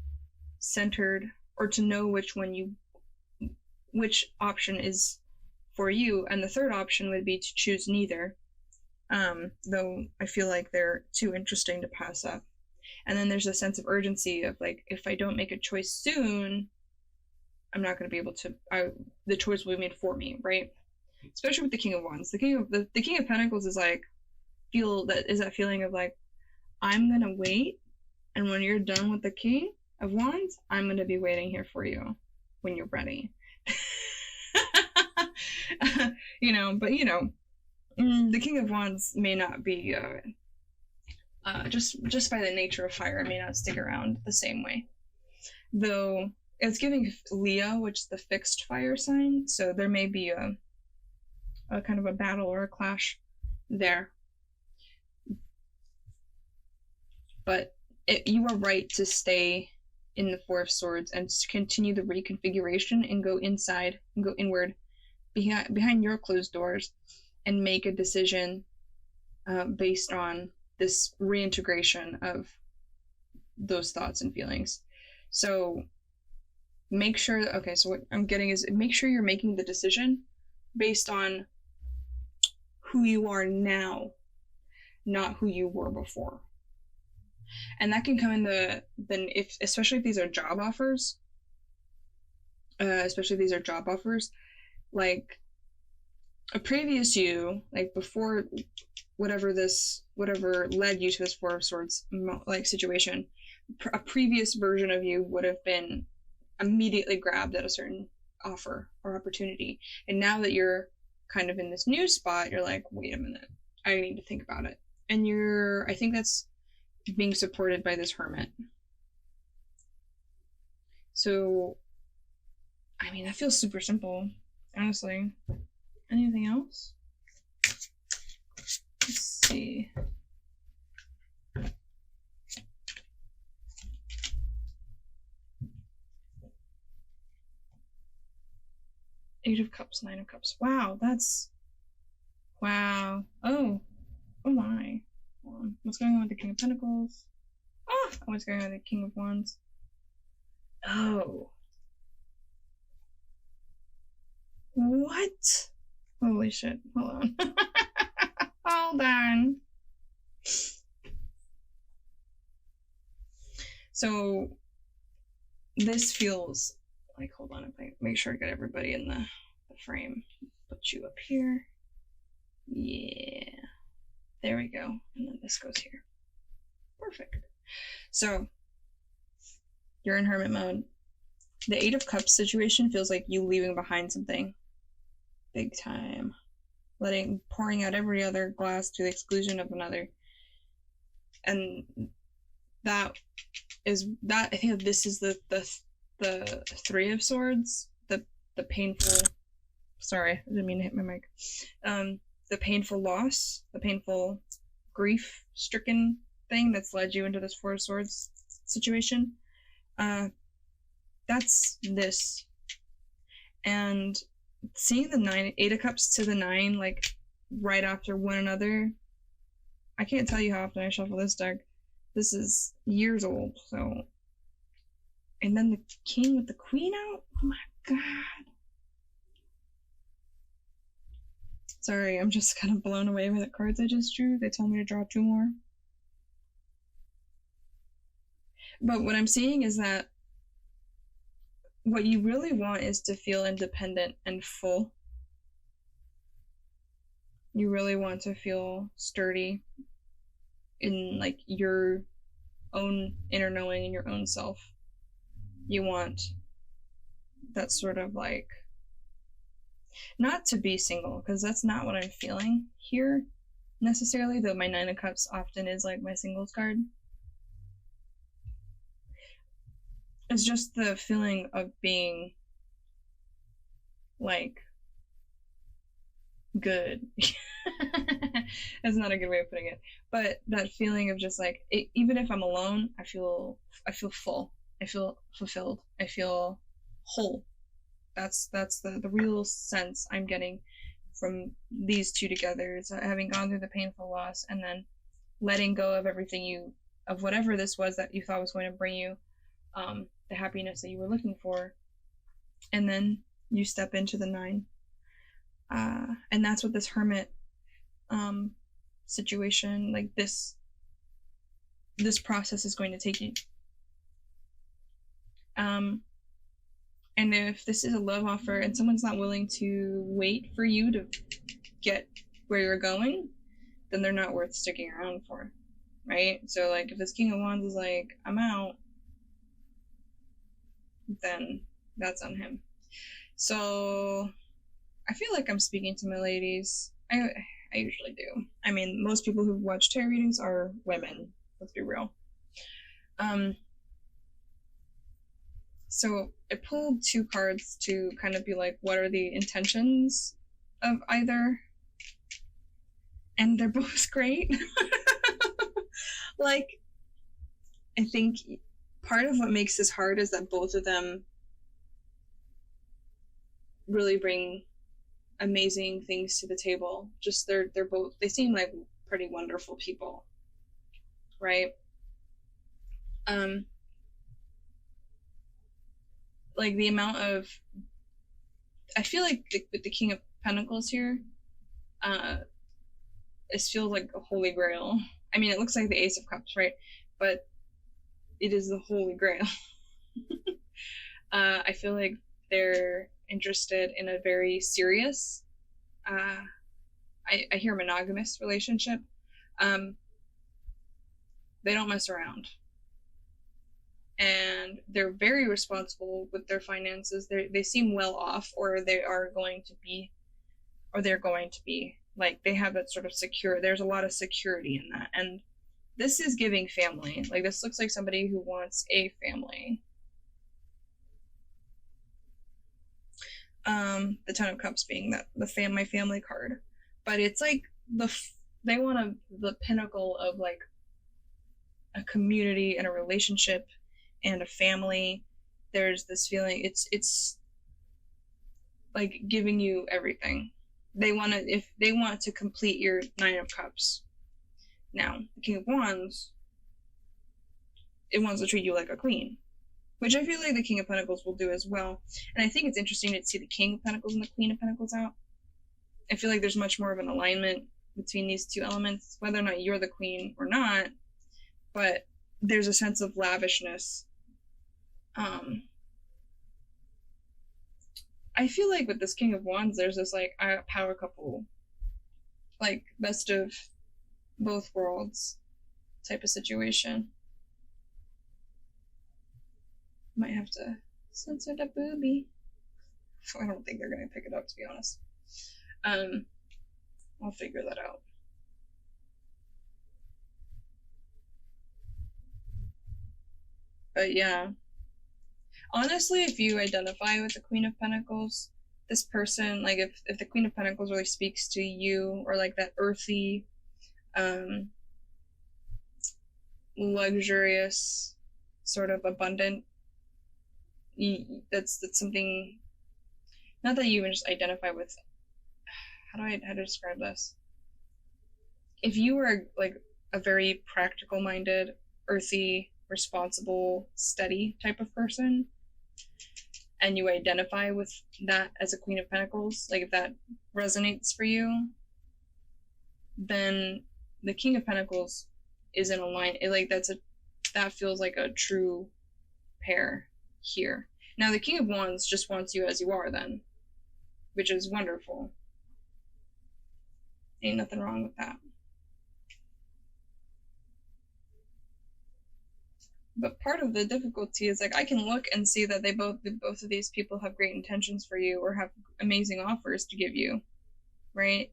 centered, or to know which option is for you, and the third option would be to choose neither, though I feel like they're too interesting to pass up. And then there's a sense of urgency of if I don't make a choice soon, I'm not going to be able to, the choice will be made for me, right? Especially with the King of Wands. The King of Pentacles is that feeling of I'm going to wait, and when you're done with the King of Wands, I'm going to be waiting here for you when you're ready. But the King of Wands may not be, just by the nature of fire, may not stick around the same way. Though it's giving Leo, which is the fixed fire sign, so there may be a kind of a battle or a clash there. But you are right to stay in the Four of Swords and continue the reconfiguration and go inside and go inward behind your closed doors and make a decision based on this reintegration of those thoughts and feelings. So make sure, okay, so what I'm getting is, make sure you're making the decision based on who you are now, not who you were before. And that can come in especially if these are job offers, like a previous you, before whatever led you to this Four of Swords situation, a previous version of you would have been immediately grabbed at a certain offer or opportunity. And now that you're kind of in this new spot, you're like, wait a minute, I need to think about it. And I think that's being supported by this Hermit. So, I mean, that feels super simple, honestly. Anything else? Let's see. Eight of Cups, Nine of Cups. Wow, wow. Oh my. What's going on with the King of Pentacles? What's going on with the King of Wands? Oh. What? Holy shit. Hold on. Hold on. So this feels like, hold on, make sure I get everybody in the frame. Put you up here. Yeah. There we go. And then this goes here. Perfect. So you're in hermit mode. The Eight of Cups situation feels like you leaving behind something. Big time. Pouring out every other glass to the exclusion of another. And I think this is the Three of Swords. The painful, sorry, I didn't mean to hit my mic. The painful loss, the painful grief stricken thing that's led you into this Four of Swords situation. That's this. And seeing the Eight of Cups to the 9, like, right after one another, I can't tell you how often I shuffle this deck. This is years old, so. And then the King with the Queen out? Oh my god. Sorry, I'm just kind of blown away by the cards I just drew. They told me to draw 2 more. But what I'm seeing is that what you really want is to feel independent and full. You really want to feel sturdy in, like, your own inner knowing and your own self. You want that sort of, like, not to be single, because that's not what I'm feeling here necessarily, though my Nine of Cups often is like my singles card. It's just the feeling of being, like, good. That's not a good way of putting it, but that feeling of just like, even if I'm alone, I feel full, I feel fulfilled, I feel whole. That's the real sense I'm getting from these two together. Is having gone through the painful loss and then letting go of everything of whatever this was that you thought was going to bring you the happiness that you were looking for, and then you step into the 9, and that's what this hermit situation, like this process is going to take you. And if this is a love offer and someone's not willing to wait for you to get where you're going, then they're not worth sticking around for, right? So, like, if this King of Wands is like, I'm out, then that's on him. So I feel like I'm speaking to my ladies. I usually do. I mean, most people who watch tarot readings are women. Let's be real. So I pulled 2 cards to kind of be like, what are the intentions of either? And they're both great. Like, I think part of what makes this hard is that both of them really bring amazing things to the table. Just they're both, they seem like pretty wonderful people, right? Like, the amount of, I feel like with the King of Pentacles here, it feels like a holy grail. I mean, it looks like the Ace of Cups, right? But it is the holy grail. I feel like they're interested in a very serious, I hear monogamous relationship. They don't mess around. And they're very responsible with their finances. They seem well off, or they're going to be. Like, they have that sort of secure, there's a lot of security in that. And this is giving family. Like, this looks like somebody who wants a family. The Ten of Cups being my family card. But it's like they want the pinnacle of, like, a community and a relationship and a family. There's this feeling, it's like giving you everything. If they want to complete your Nine of Cups. Now, the King of Wands, it wants to treat you like a queen. which I feel like the King of Pentacles will do as well. And I think it's interesting to see the King of Pentacles and the Queen of Pentacles out. I feel like there's much more of an alignment between these two elements, whether or not you're the queen or not, but there's a sense of lavishness. I feel like with this King of Wands, there's this like power couple, like best of both worlds type of situation. Might have to censor the booby. I don't think they're gonna pick it up, to be honest. I'll figure that out. But yeah, honestly, if you identify with the Queen of Pentacles, this person, like if the Queen of Pentacles really speaks to you, or like that earthy, luxurious, sort of abundant, that's something, not that you even just identify with, how to describe this? If you were like a very practical minded, earthy, responsible, steady type of person, and you identify with that as a Queen of Pentacles, like if that resonates for you, then the King of Pentacles is in a line, that feels like a true pair here. Now the King of Wands just wants you as you are then, which is wonderful. Ain't nothing wrong with that. But part of the difficulty is like I can look and see that both of these people have great intentions for you or have amazing offers to give you, right?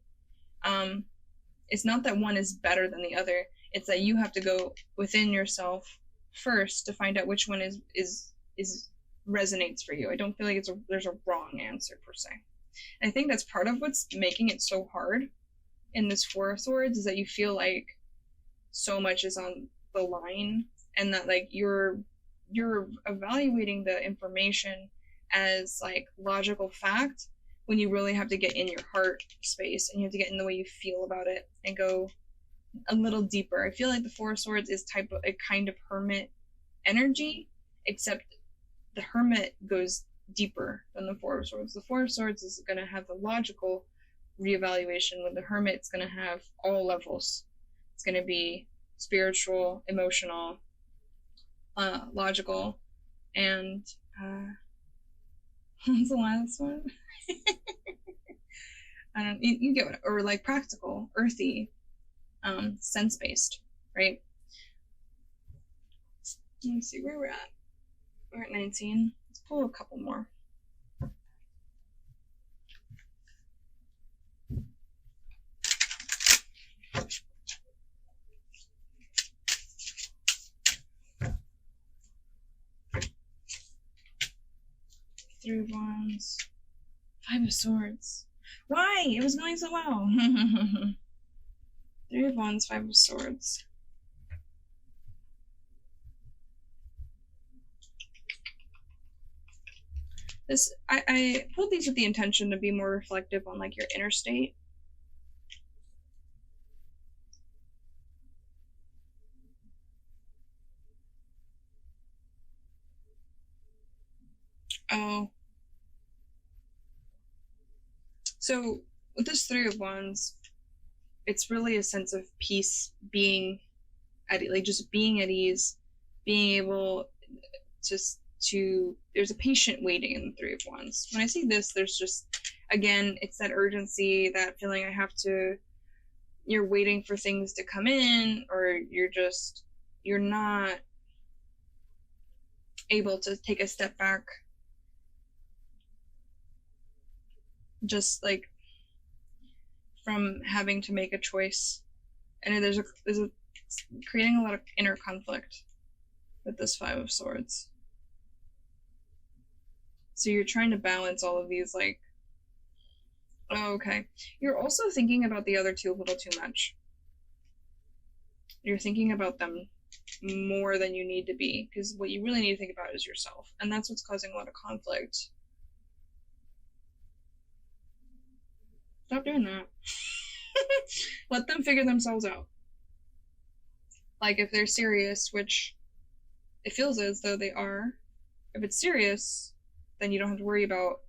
It's not that one is better than the other. It's that you have to go within yourself first to find out which one is resonates for you. I don't feel like there's a wrong answer per se. And I think that's part of what's making it so hard in this Four of Swords, is that you feel like so much is on the line, and that like you're evaluating the information as like logical fact, when you really have to get in your heart space and you have to get in the way you feel about it and go a little deeper. I feel like the Four of Swords is a kind of hermit energy, except the hermit goes deeper than the Four of Swords. The Four of Swords is going to have the logical reevaluation, when the hermit's going to have all levels. It's going to be spiritual, emotional, logical, and what's the last one? I don't. You get what, or like practical, earthy, sense-based, right? Let me see where we're at. We're at 19. Let's pull a couple more. Three of Wands, Five of Swords. Why? It was going so well. Three of Wands, Five of Swords. This, I pulled these with the intention to be more reflective on like your inner state. Oh. So with this Three of Wands, it's really a sense of peace, being at like just being at ease, being able to there's a patient waiting in the Three of Wands. When I see this, there's just, again, it's that urgency, that feeling you're waiting for things to come in, or you're not able to take a step back, just like from having to make a choice. And there's a creating a lot of inner conflict with this Five of Swords. So you're trying to balance all of these, like, oh, okay. You're also thinking about the other two a little too much. You're thinking about them more than you need to be, because what you really need to think about is yourself. And that's what's causing a lot of conflict. Stop doing that. Let them figure themselves out. Like, if they're serious, which it feels as though they are, If it's serious, then you don't have to worry about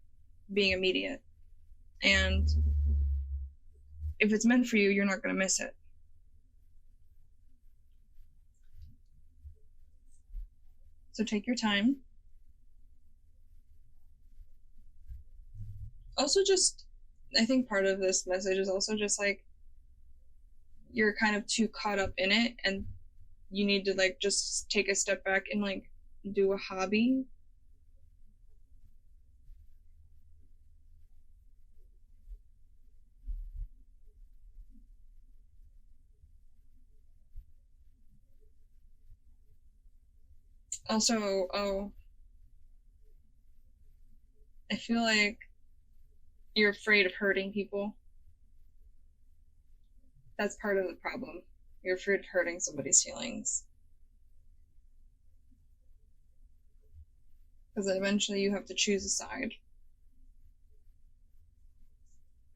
being immediate. And if it's meant for you, you're not going to miss it. So take your time. Also, just, I think part of this message is also just like, you're kind of too caught up in it, and you need to like just take a step back and like do a hobby. Also, oh, I feel like you're afraid of hurting people. That's part of the problem. You're afraid of hurting somebody's feelings. Because eventually you have to choose a side.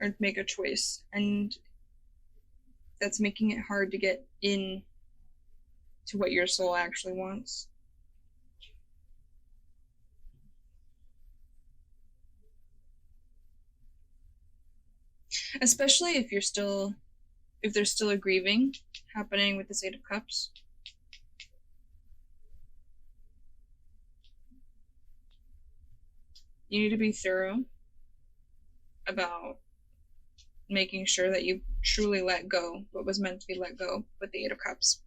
Or make a choice. And that's making it hard to get in to what your soul actually wants. Especially if there's still a grieving happening with this Eight of Cups. You need to be thorough about making sure that you truly let go what was meant to be let go with the Eight of Cups.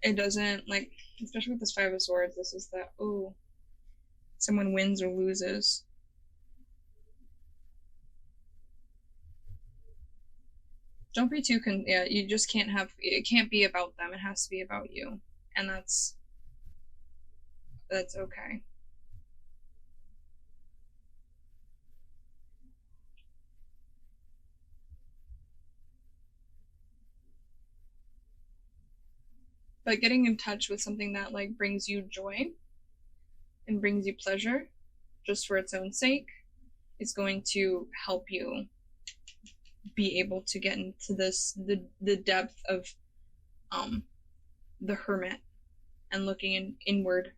It doesn't, like, especially with this Five of Swords, this is that, oh, someone wins or loses. Don't be too yeah, you just can't have, it can't be about them, it has to be about you. And that's okay. But getting in touch with something that like brings you joy and brings you pleasure just for its own sake is going to help you be able to get into this the depth of the hermit and looking inward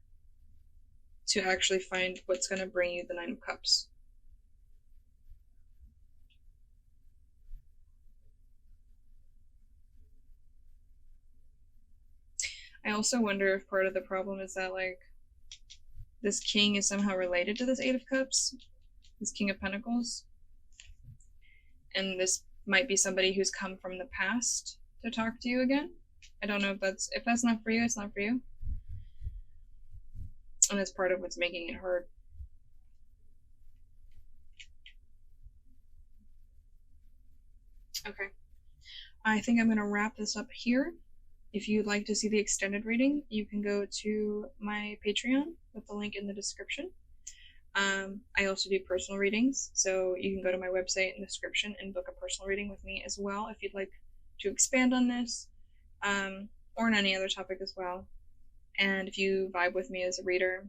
to actually find what's going to bring you the Nine of Cups. I also wonder if part of the problem is that like this king is somehow related to this Eight of Cups, this King of Pentacles, and this might be somebody who's come from the past to talk to you again. I don't know if that's not for you, it's not for you. And that's part of what's making it hard. Okay. I think I'm going to wrap this up here. If you'd like to see the extended reading, you can go to my Patreon with the link in the description. I also do personal readings, so you can go to my website in the description and book a personal reading with me as well if you'd like to expand on this, or on any other topic as well. And if you vibe with me as a reader,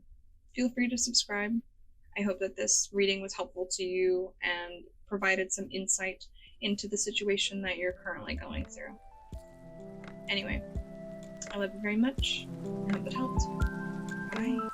feel free to subscribe. I hope that this reading was helpful to you and provided some insight into the situation that you're currently going through. Anyway, I love you very much. I hope it helped. Bye.